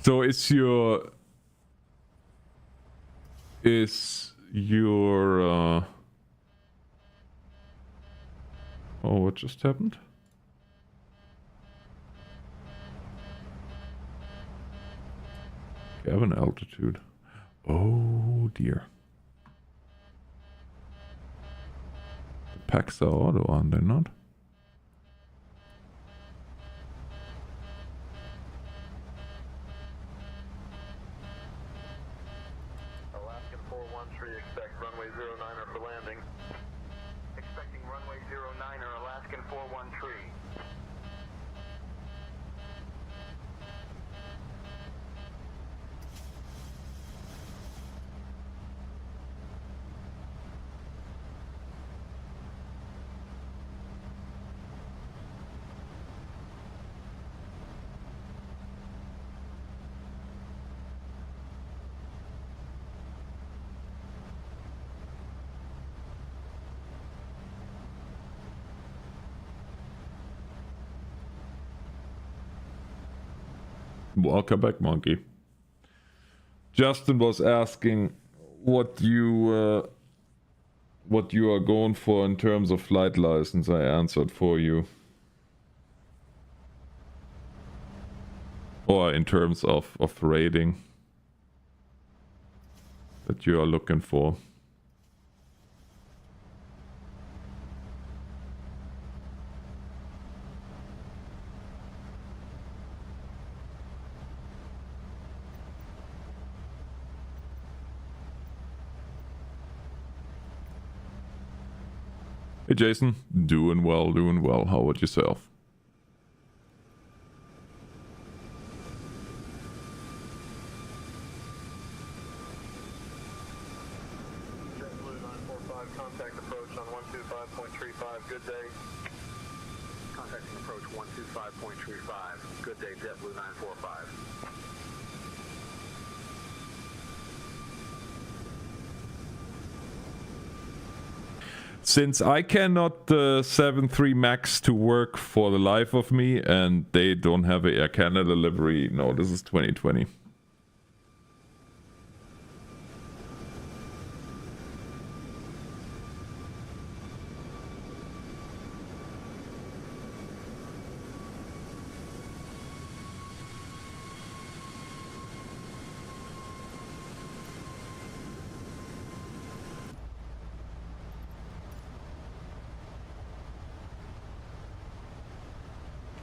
So is your oh, what just happened? Cabin altitude. Oh dear. The packs are auto, aren't they not?
Alaskan 413, expect runway 09er for landing. Expecting runway 09er, Alaskan 413.
Welcome back, monkey. Justin was asking what you are going for in terms of flight license. I answered for you. Or in terms of rating that you are looking for. Hey Jason, doing well, doing well. How about yourself?
JetBlue 945, contact approach on 125.35, good day. Contacting approach 125.35, good day, JetBlue 945.
Since I cannot 7.3 Max to work for the life of me, and they don't have a Air Canada livery, no, this is 2020.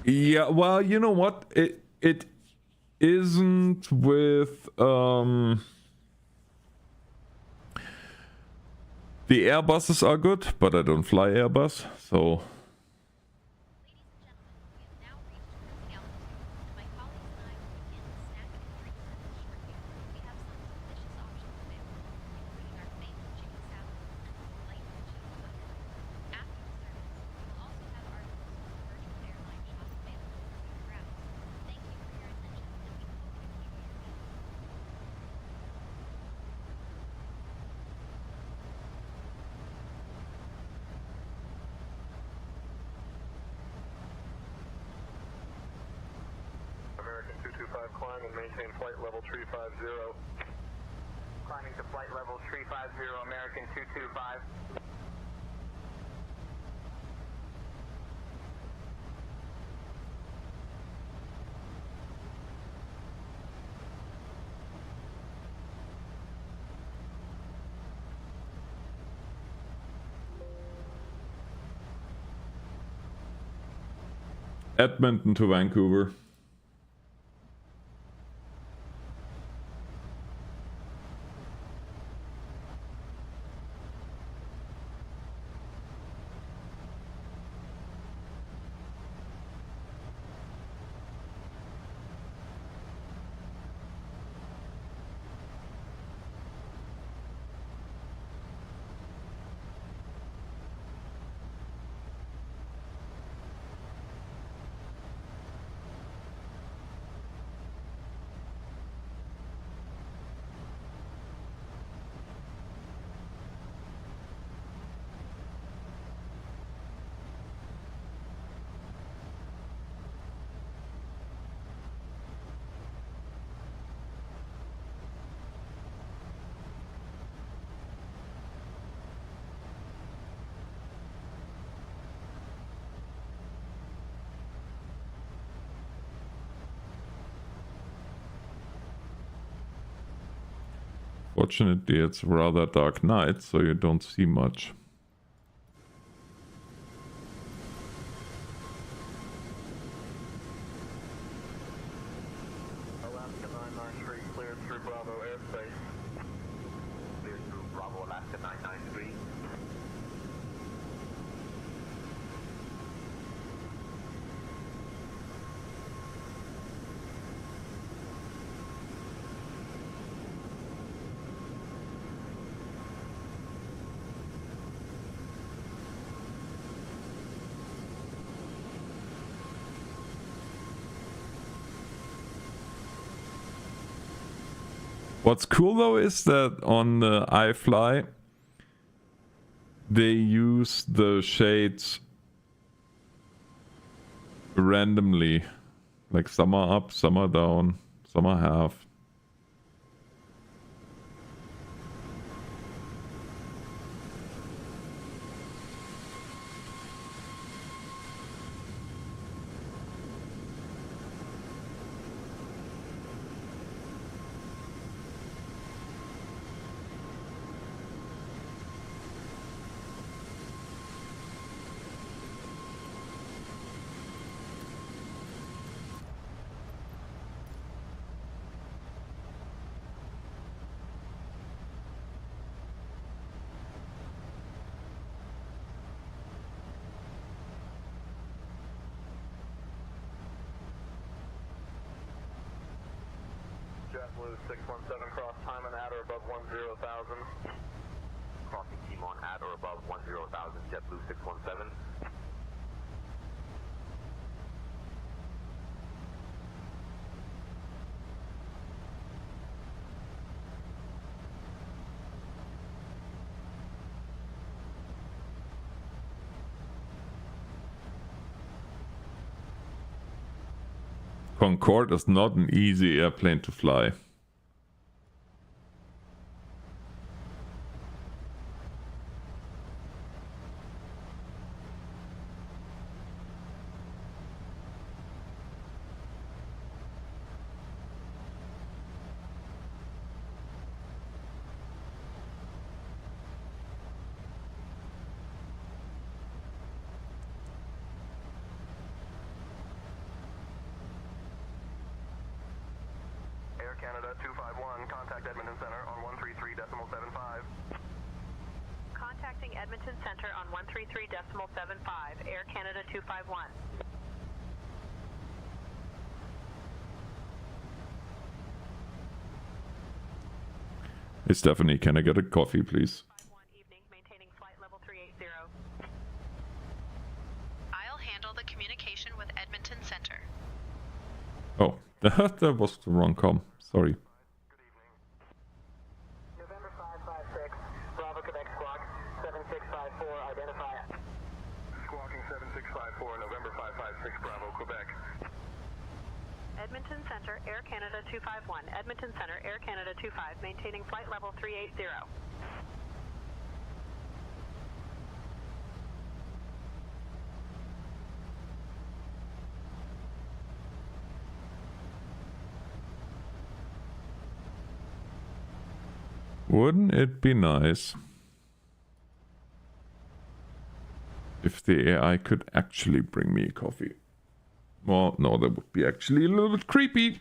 Yeah, well, you know what? It isn't with the Airbuses are good, but I don't fly Airbus, so
American 225, climb and maintain flight level 350. Climbing to flight level 350, American 225.
Edmonton to Vancouver. Fortunately, it's rather dark night, so you don't see much.
Alaska 993 cleared through Bravo airspace.
Cleared through Bravo, Alaska 993.
What's cool though is that on the iFly they use the shades randomly, like some are up, some are down, some are half.
JetBlue 617 cross Timon at or above 10,000.
Crossing Timon at or above 10,000, JetBlue 617.
Concorde is not an easy airplane to fly.
Air Canada 251, contact Edmonton Center on 133.75.
Contacting Edmonton Center on 133.75, Air Canada 251.
Hey Stephanie, can I get a coffee please?
51 evening, maintaining flight level 380.
I'll handle the communication with Edmonton Center.
Oh, that was the wrong com. Sorry.
November 556, Bravo Quebec Squawk 7654, identify.
Squawking 7654, November 556, Bravo, Quebec.
Edmonton Center, Air Canada 251. Edmonton Center, Air Canada 25, maintaining flight level 380.
Wouldn't it be nice if the AI could actually bring me a coffee? Well, no, that would be actually a little bit creepy.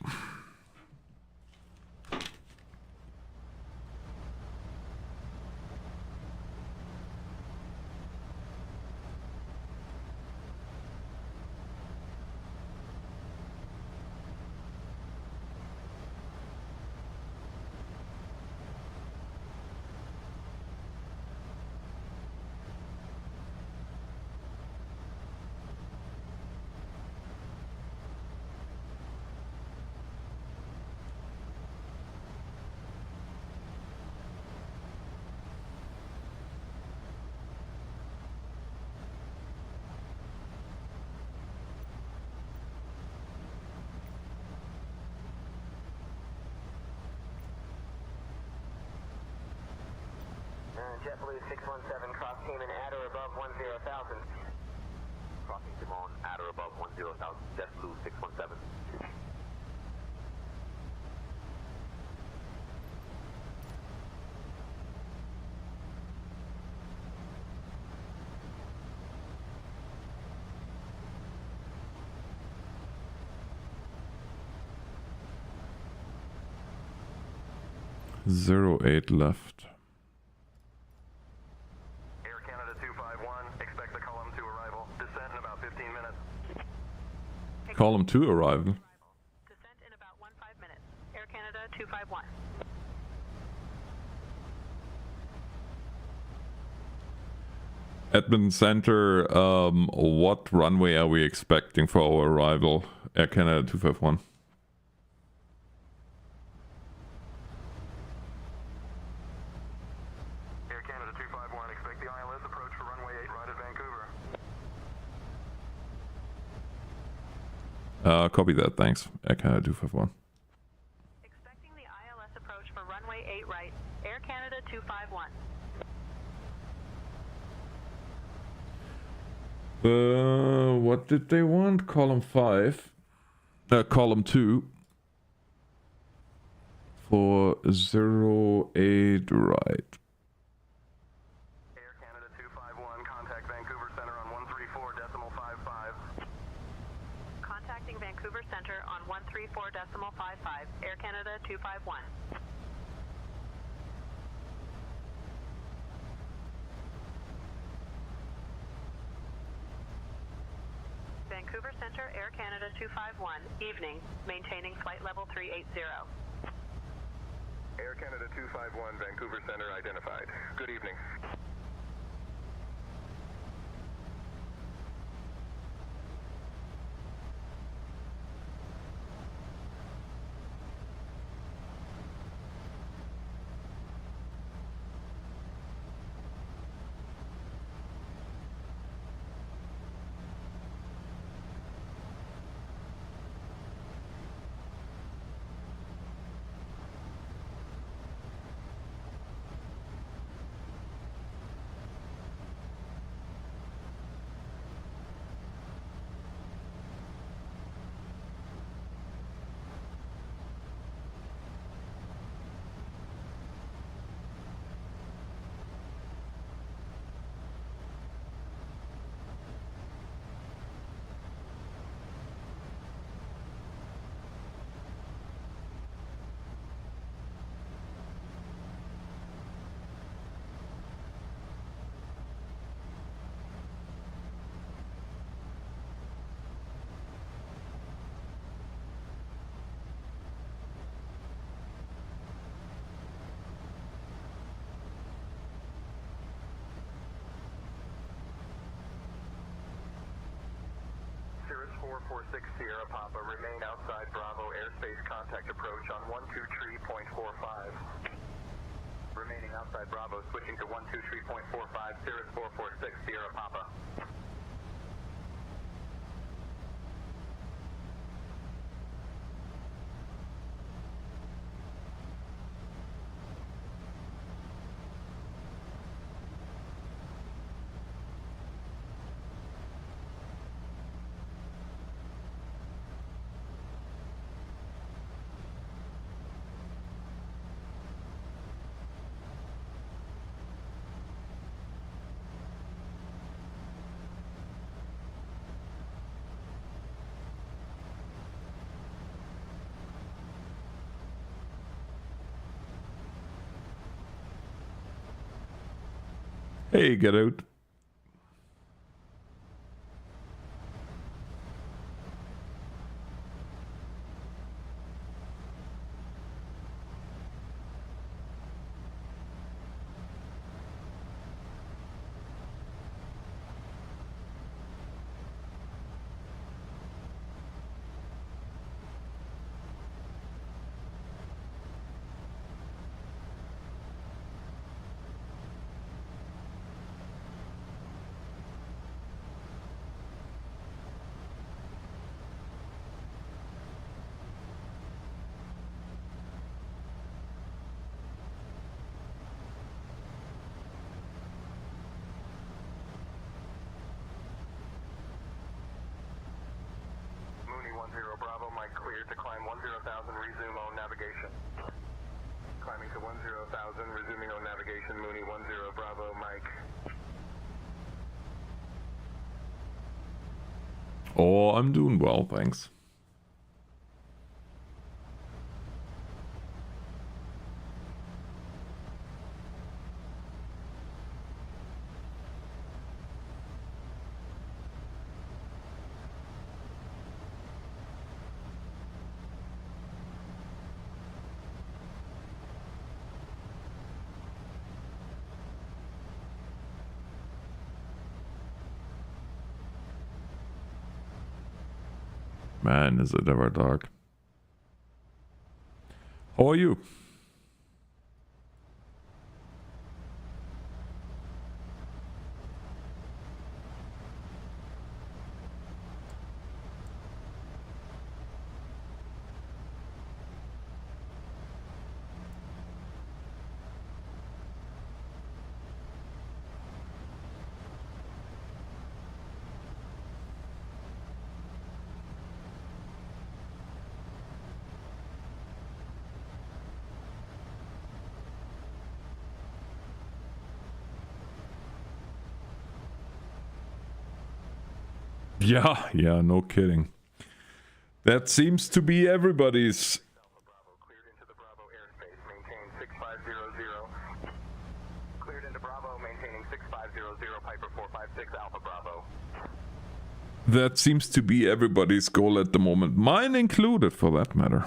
JetBlue 617, cross Cayman at or above 10,000.
Crossing Timon at or above 10,000, JetBlue 617.
08 left.
Air Canada 251, expect the column 2 arrival. Descent in about 15 minutes.
Column 2 arrival.
Descent in about 15 minutes. Air Canada 251.
Edmonton Center, what runway are we expecting for our arrival? Air Canada 251.
Air Canada 251, expect the ILS approach for runway 8 right at Vancouver.
Copy that, thanks. Air Canada 251.
Expecting the ILS approach for runway 8 right. Air Canada 251.
What did they want? Column 5. Column 2. For 08 right.
Air Canada 251, contact Vancouver Center on 134.55.
Contacting Vancouver Center on 134.55. Air Canada 251. Vancouver Center, Air Canada 251, evening, maintaining flight level 380.
Air Canada 251, Vancouver Center identified. Good evening. Cirrus 446 Sierra Papa, remain outside Bravo airspace contact approach on 123.45. Remaining outside Bravo, switching to 123.45, Cirrus 446 Sierra Papa.
Hey, get out.
Mooney 10 Bravo, Mike cleared to climb 10,000, resume on navigation. Climbing to 10,000, resuming on navigation, Mooney 10 Bravo, Mike.
Oh, I'm doing well, thanks. Man, is it ever dark. How are you? Yeah, no kidding. That seems to be everybody's.
Alpha Bravo cleared into the Bravo airspace, maintain 6500. Cleared into Bravo, maintaining 6500, Piper 456 Alpha Bravo.
That seems to be everybody's goal at the moment, mine included for that matter.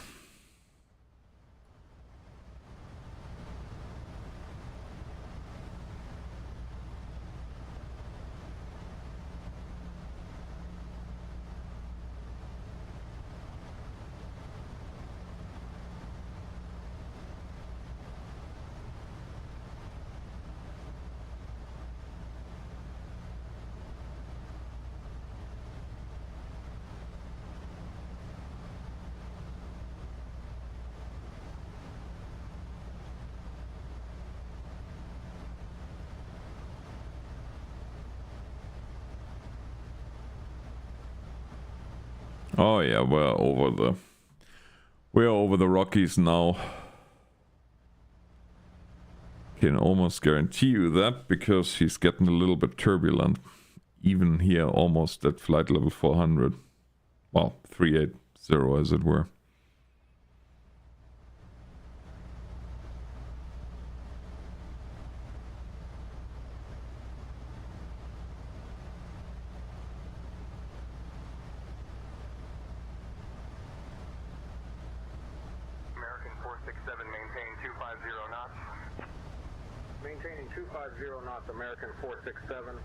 Oh yeah, we're over the Rockies now. Can almost guarantee you that because he's getting a little bit turbulent. Even here, almost at flight level 400. Well, 380 as it were.
American 467, maintain 250 knots. Maintaining 250 knots, American 467.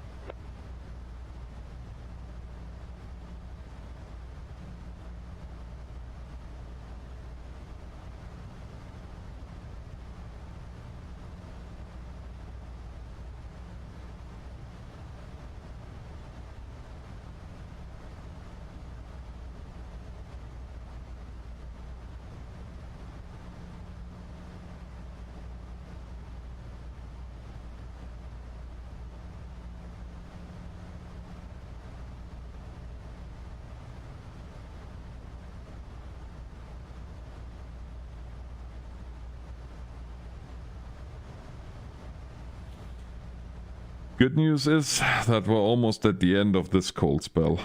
Good news is that we're almost at the end of this cold spell.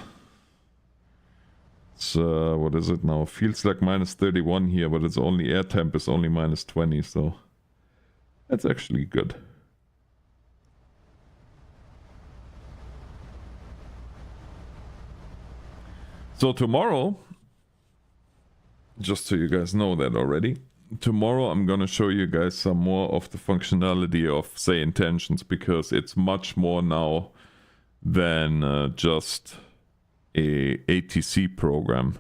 It's, what is it now? Feels like minus 31 here, but it's only air temp is only minus 20, so that's actually good. So tomorrow, just so you guys know that already, tomorrow I'm gonna show you guys some more of the functionality of, say, intentions, because it's much more now than just a ATC program.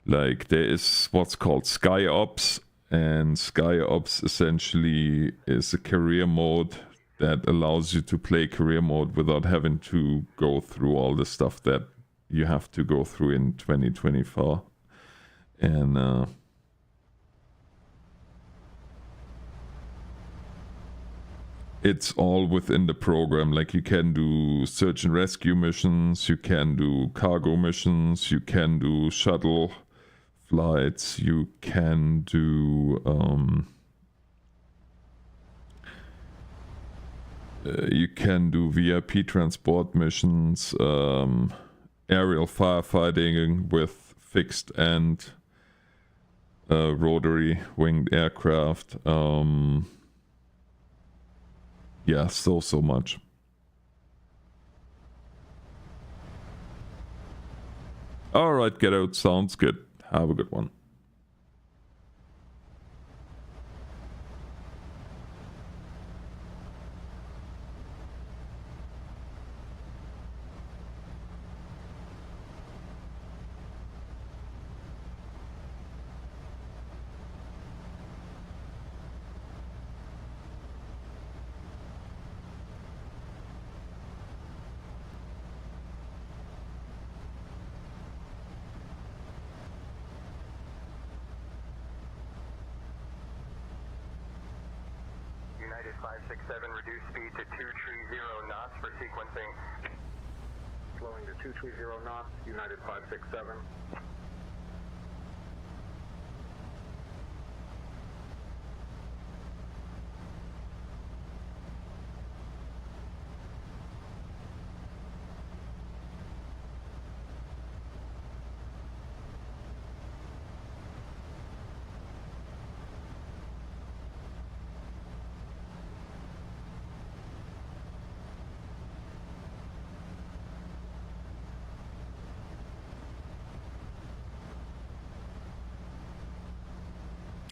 Like, there is what's called SkyOps, and SkyOps essentially is a career mode that allows you to play career mode without having to go through all the stuff that you have to go through in 2024. And it's all within the program. Like, you can do search and rescue missions, you can do cargo missions, you can do shuttle flights, you can do VIP transport missions, aerial firefighting with fixed and rotary winged aircraft. Yeah, so much. Alright, get out. Sounds good. Have a good one.
United 567, reduce speed to 230 knots for sequencing.
Slowing to 230 knots, United 567.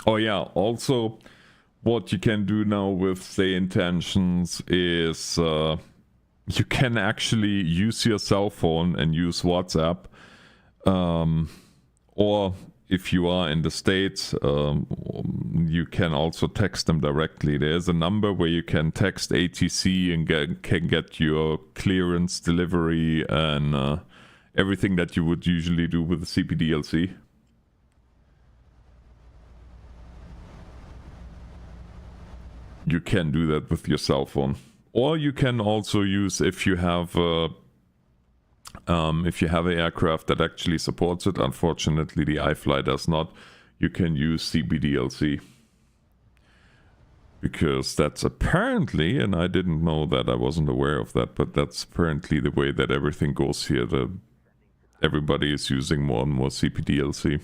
Oh yeah, also what you can do now with say intentions is you can actually use your cell phone and use WhatsApp, or if you are in the States, you can also text them directly. There's a number where you can text ATC and can get your clearance, delivery, and everything that you would usually do with the CPDLC. You can do that with your cell phone, or you can also use, if you have an aircraft that actually supports it. Unfortunately, the iFly does not. You can use CBDLC, because that's apparently, and I didn't know that, I wasn't aware of that, but that's apparently the way that everything goes here. Everybody is using more and more CPDLC.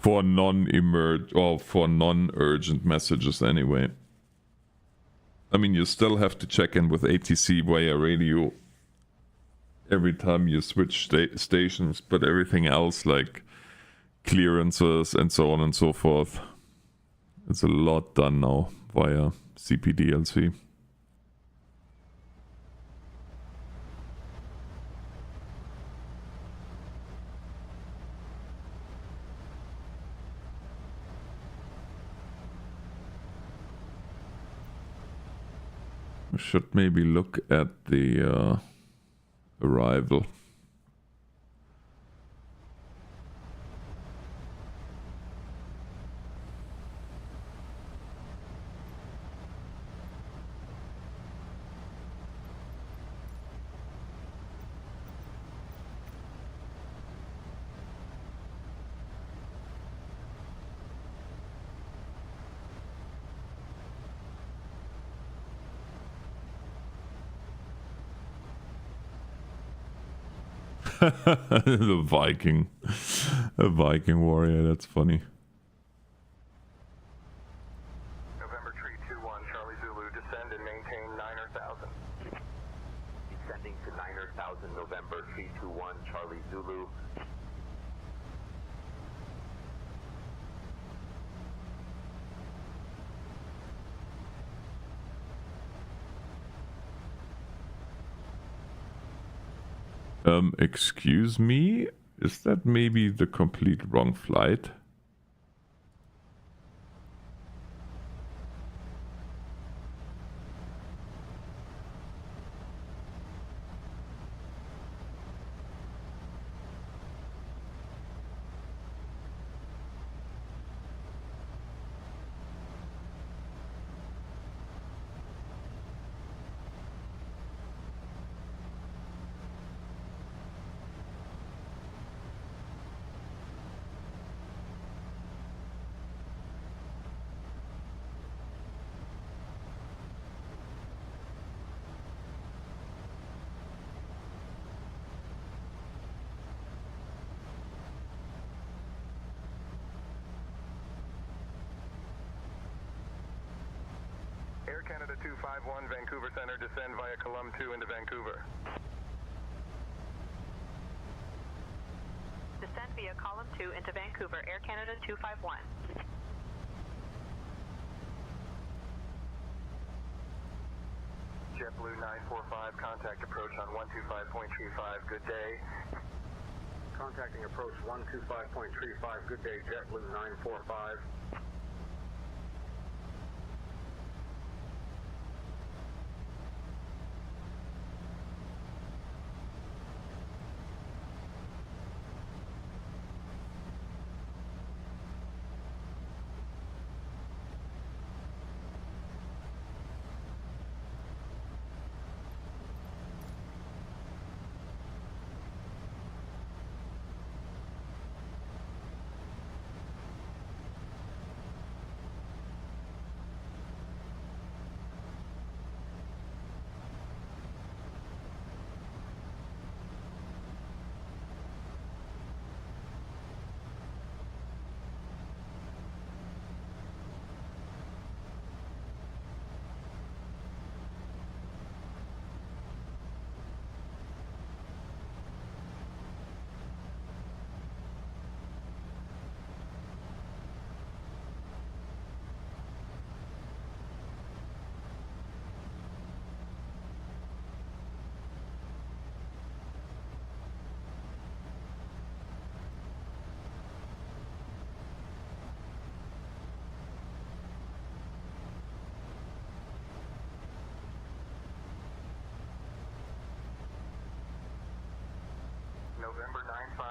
For non-urgent messages anyway. I mean, you still have to check in with ATC via radio every time you switch stations, but everything else like clearances and so on and so forth, it's a lot done now via CPDLC. We should maybe look at the arrival. The Viking. A Viking warrior, that's funny.
November Tree 21, Charlie Zulu, descend and maintain 9,000.
Descending to 9,000, November 321, Charlie Zulu.
Excuse me? Is that maybe the complete wrong flight?
Air Canada 251, Vancouver Center, descend via Column 2 into Vancouver.
Descend via column 2 into Vancouver, Air Canada 251.
JetBlue 945, contact approach on 125.35, good day.
Contacting approach 125.35, good day, JetBlue 945.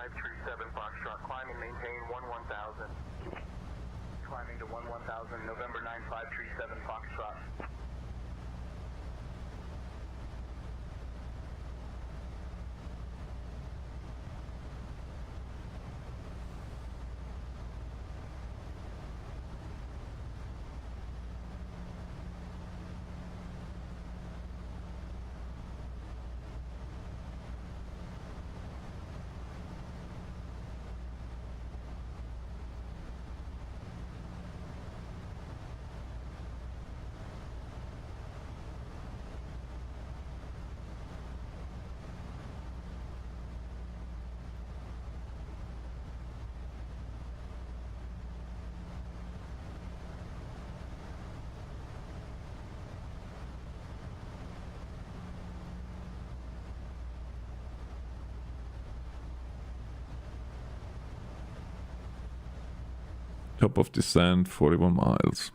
9537 Foxtrot, climb and maintain 11000. Climbing to 11000, November 9537 Foxtrot.
Top of descent, 41 miles.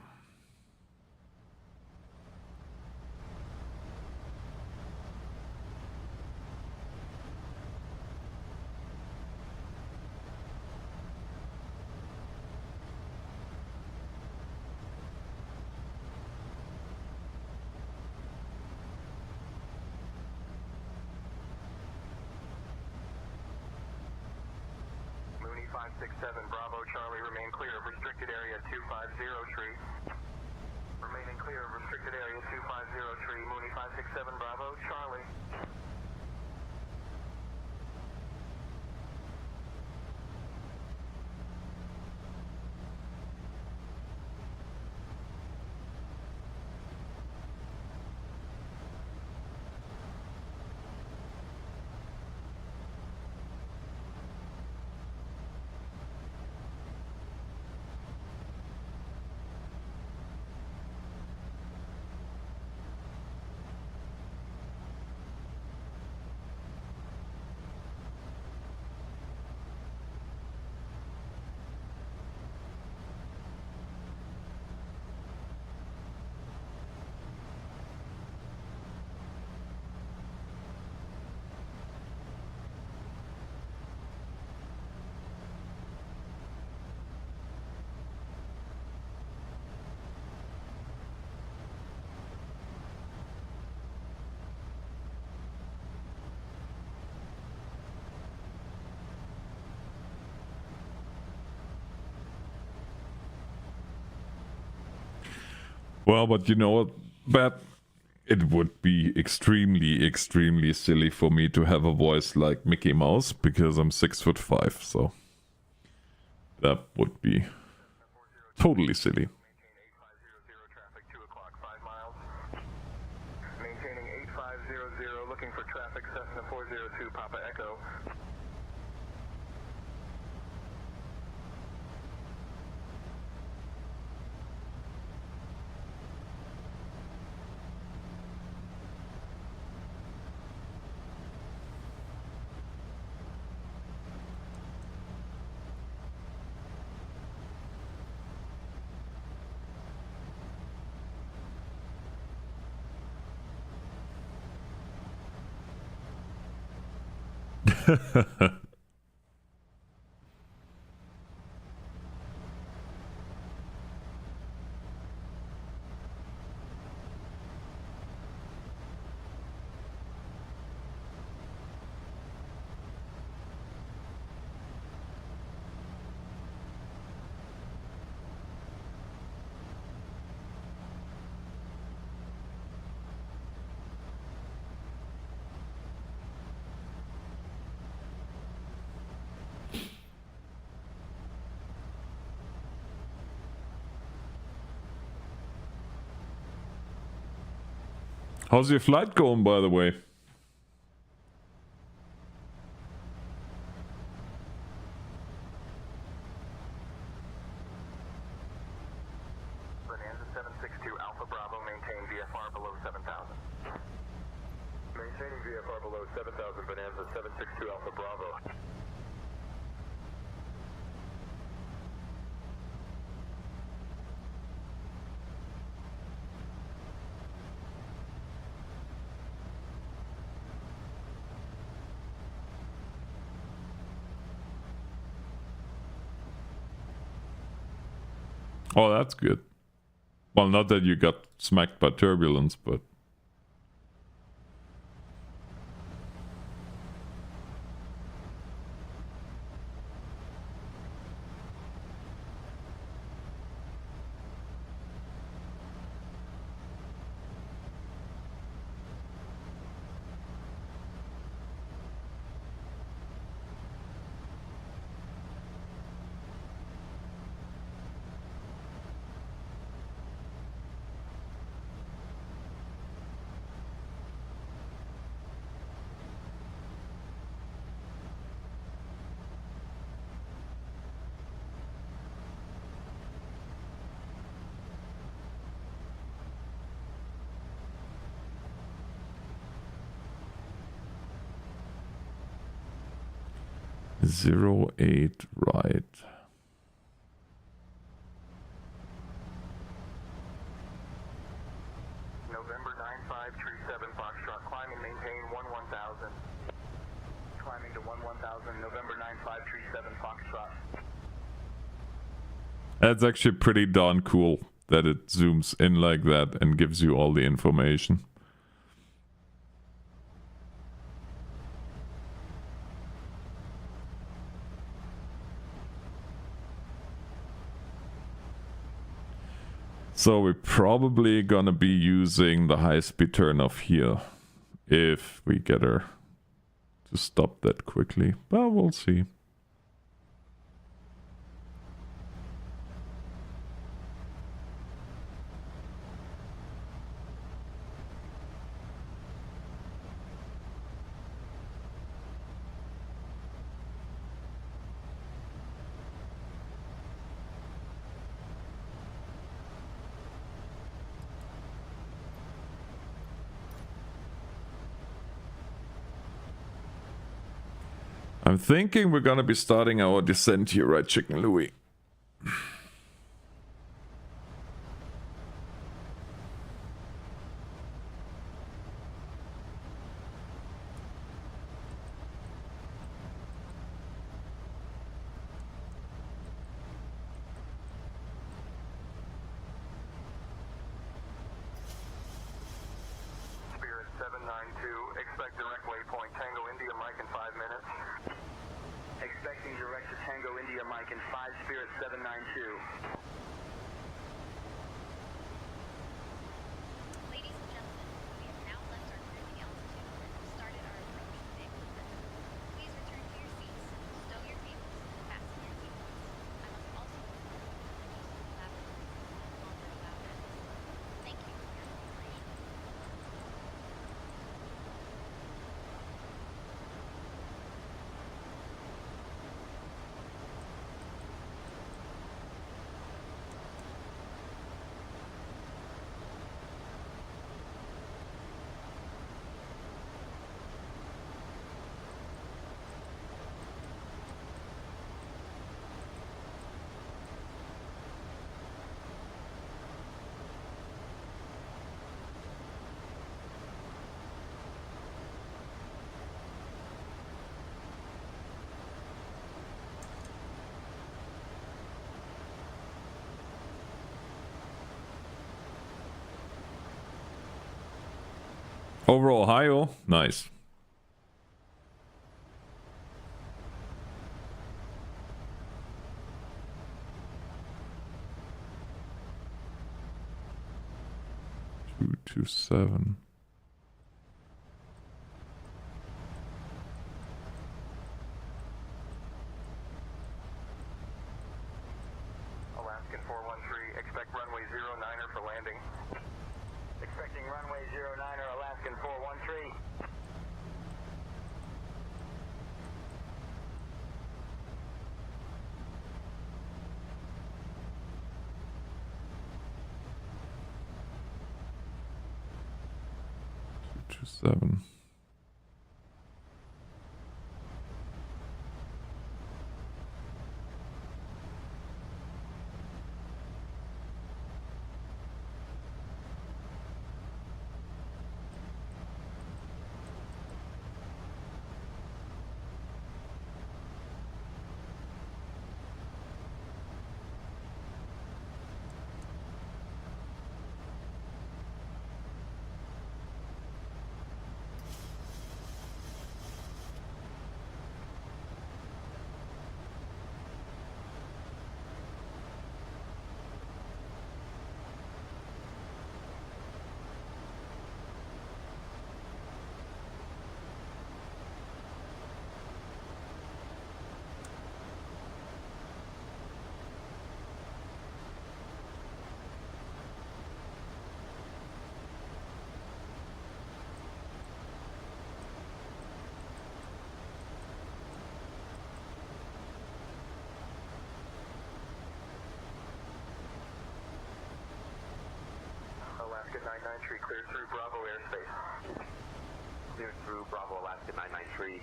Mooney 567 Bravo Charlie, remain clear of restricted area 250 tree. Remaining clear of restricted area 250 tree. Mooney 567 Bravo Charlie.
Well, but you know what, Bat? It would be extremely, extremely silly for me to have a voice like Mickey Mouse because I'm 6'5", so that would be totally silly.
Maintaining 8500, looking for traffic, Cessna 402 Papa Echo.
How's your flight going, by the way?
Bonanza 762 Alpha Bravo, maintain VFR below 7,000. Maintaining VFR below 7,000, Bonanza 762 Alpha Bravo.
Oh, that's good. Well, not that you got smacked by turbulence, but... Zero 08 right.
November 9537 Foxtrot, climb and maintain 1000. Climbing to 1000, November 9537 Foxtrot.
That's actually pretty darn cool that it zooms in like that and gives you all the information. So we're probably gonna be using the high-speed turnoff here if we get her to stop that quickly, but we'll see. I'm thinking we're gonna be starting our descent here, right, Chicken Louie?
Spirit 792, expect direct waypoint Tango India Mike in 5 minutes. Expecting direct to Tango India Mike in 5, Spirit 792.
Ladies and gentlemen, we have now left our cruising altitude and started our approach to Vancouver. Please return to your seats, stow your cables, and fasten your seatbelts. I must also inform you that the use of the laboratories is no longer allowed at this time. Thank you for your cooperation.
Over Ohio? Nice. Two 7.
Alaskan 413, expect runway 09er for landing. Expecting runway 09er, Alaskan 413.
Two 7.
993, clear through Bravo airspace.
Clear through Bravo Alaska 993.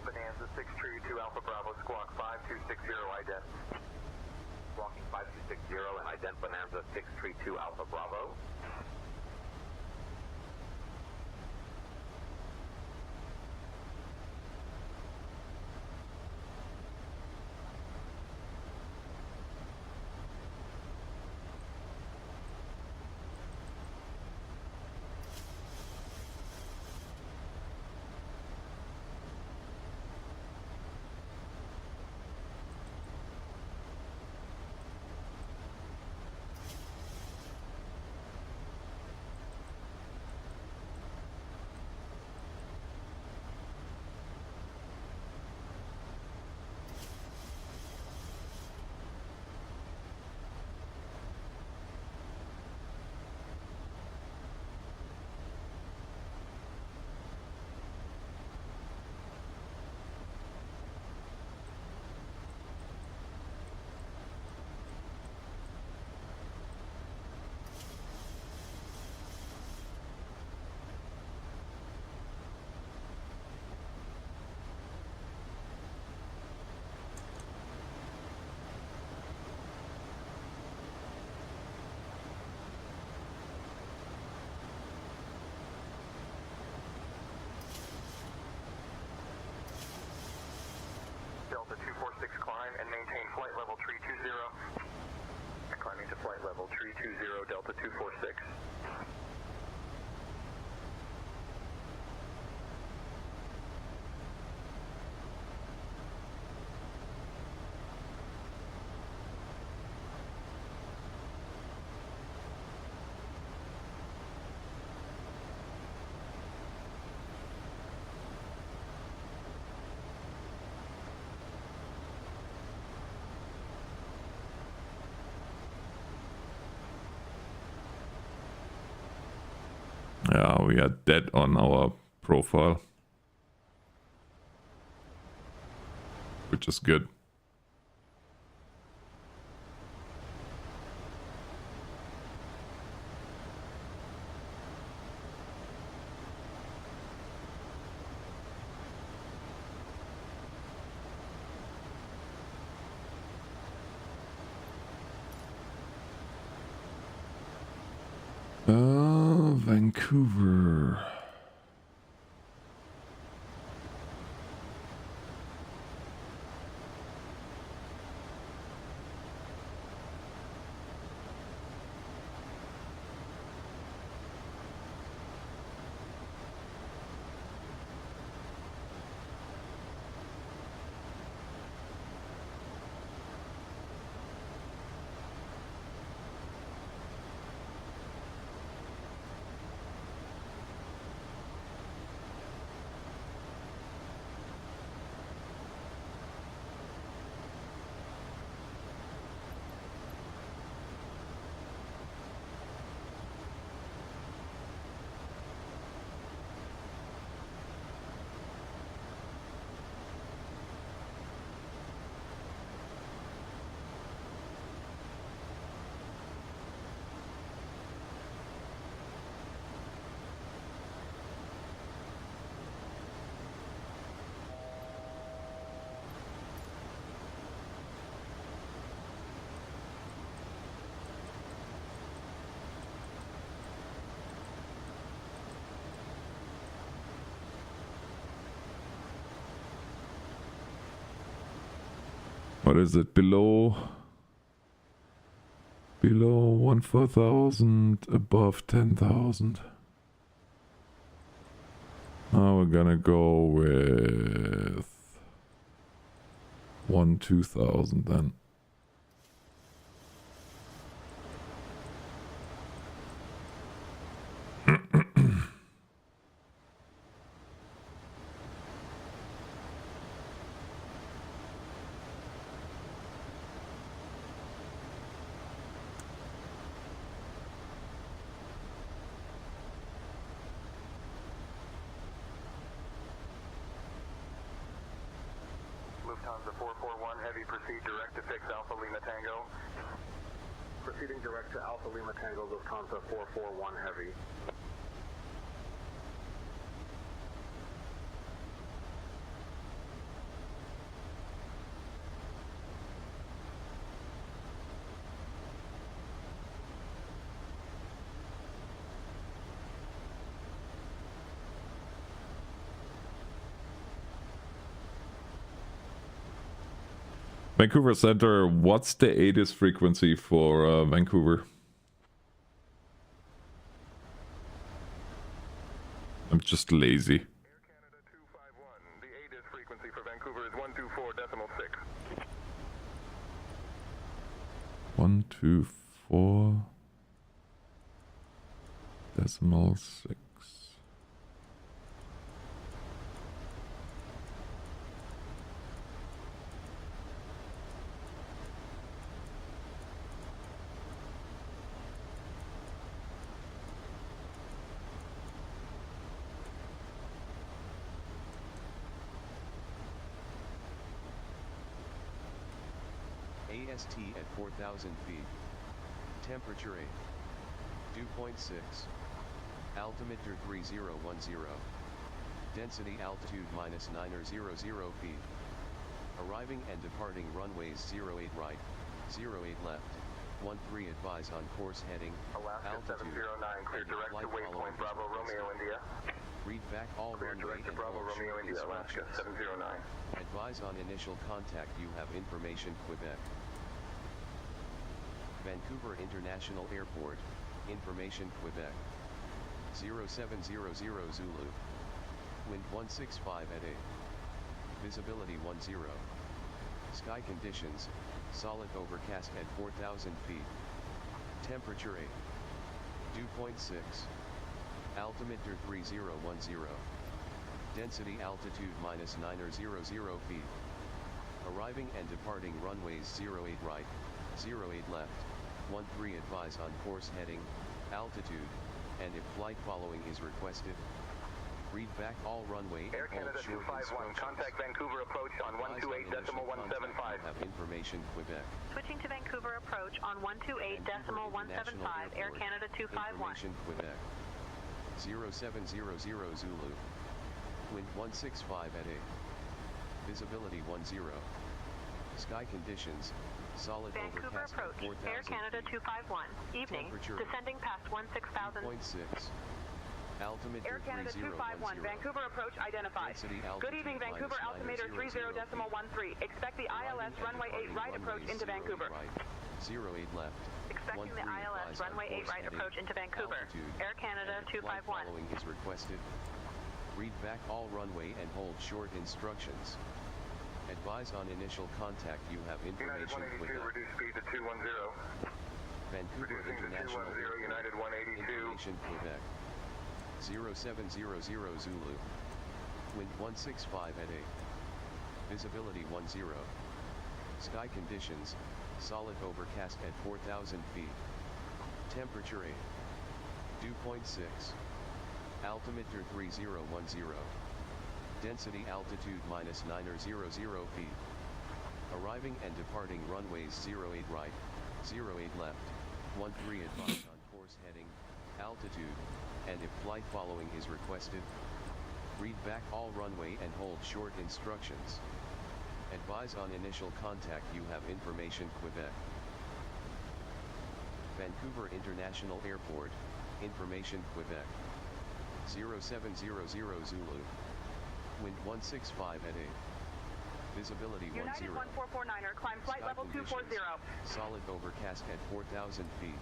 Bonanza 632 Alpha Bravo, squawk 5260 ident.
Squawking 5260 and ident Bonanza 632 Alpha Bravo.
Delta 246 climb and maintain flight level tree 20. Climbing to flight level tree 20, Delta 246.
Yeah, we are dead on our profile, which is good. Vancouver. What is it? Below 1,400, above 10,000. Now we're gonna go with 2,000 then.
Lufthansa 441 Heavy, proceed direct to fix Alpha Lima Tango.
Proceeding direct to Alpha Lima Tango, Lufthansa 441 Heavy.
Vancouver Center, what's the ATIS frequency for Vancouver? I'm just lazy.
Air Canada 251, the ATIS frequency for Vancouver is 124.6.
124.6.
AST at 4,000 feet. Temperature 8. Dew point 6. Altimeter 3010. Density altitude minus 900 feet. Arriving and departing runways 08 right, 08 left, 13 advise on course heading,
Alaska
altitude,
709, clear
and
direct
flight
to waypoint
following
Bravo
is
Romeo
requested.
India.
Read back all
Clear
runway
direct to
and
Bravo
hold
Romeo
short
India, Alaska
instructions.
709.
Advise on initial contact, you have information, Quebec. Vancouver International Airport, information, Quebec. 0700 Zulu. Wind 165 at 8. Visibility 10. Sky conditions, solid overcast at 4,000 feet. Temperature 8. Dew point 6. Altimeter 3010. Density altitude minus 900 feet. Arriving and departing runways 08 right, 08 left, 13 advise on course heading, altitude, and if flight following is requested, read back all runway
Air
and hold
Canada
short
251,
instructions.
contact Vancouver approach on
Advise on initial
128.175.
contact, have information, Quebec.
Switching to Vancouver approach on 128.175, Air Canada 251.
Information, Quebec. 0700 Zulu. Wind 165 at 8. Visibility 10. Sky conditions, solid
Vancouver
overcast at
approach,
4,000
Air Canada
feet.
251. Evening,
Temperature
descending past 16,000.
0.6. Altimeter
Air Canada 251,
3010.
Vancouver approach identified.
Density
Good evening,
altitude
Vancouver,
minus
altimeter
900
30.13. Expect the ILS
Arriving and
runway 8
departing
right approach
runways
into
08
Vancouver.
Right, 08 left.
Expecting the
13
ILS
advise on
runway 8
course
right
heading,
approach into Vancouver.
altitude,
Air Canada
and if flight
251.
following is requested, read back all runway and hold short instructions. Advise on initial contact, you have
United
information,
182,
Quebec.
reduce speed to 210.
Vancouver
Reducing to
International
210,
Airport.
United 182.
Information, Quebec. 0700 Zulu. Wind 165 at 8. Visibility 10. Sky conditions, solid overcast at 4,000 feet. Temperature 8. Dew point 6. Altimeter 3010. Density altitude minus 900 feet. Arriving and departing runways 08 right, 08 left, 13 advise on course heading, altitude, and if flight following is requested, read back all runway and hold short instructions. Advise on initial contact, you have information, Quebec. Vancouver International Airport, information, Quebec. 0700 Zulu. Wind 165 at 8. Visibility 10.
United 1449er, climb flight
Sky
level
conditions.
240.
Solid overcast at 4,000 feet.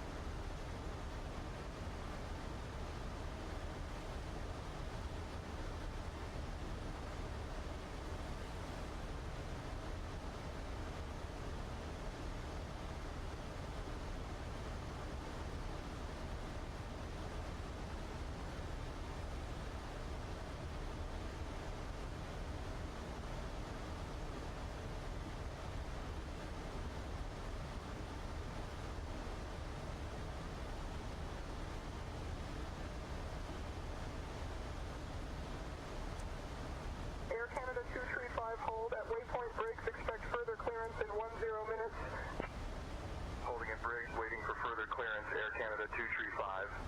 Air Canada 235, hold at waypoint brakes, expect further clearance in 10 minutes. Holding at brakes, waiting for further clearance, Air Canada 235.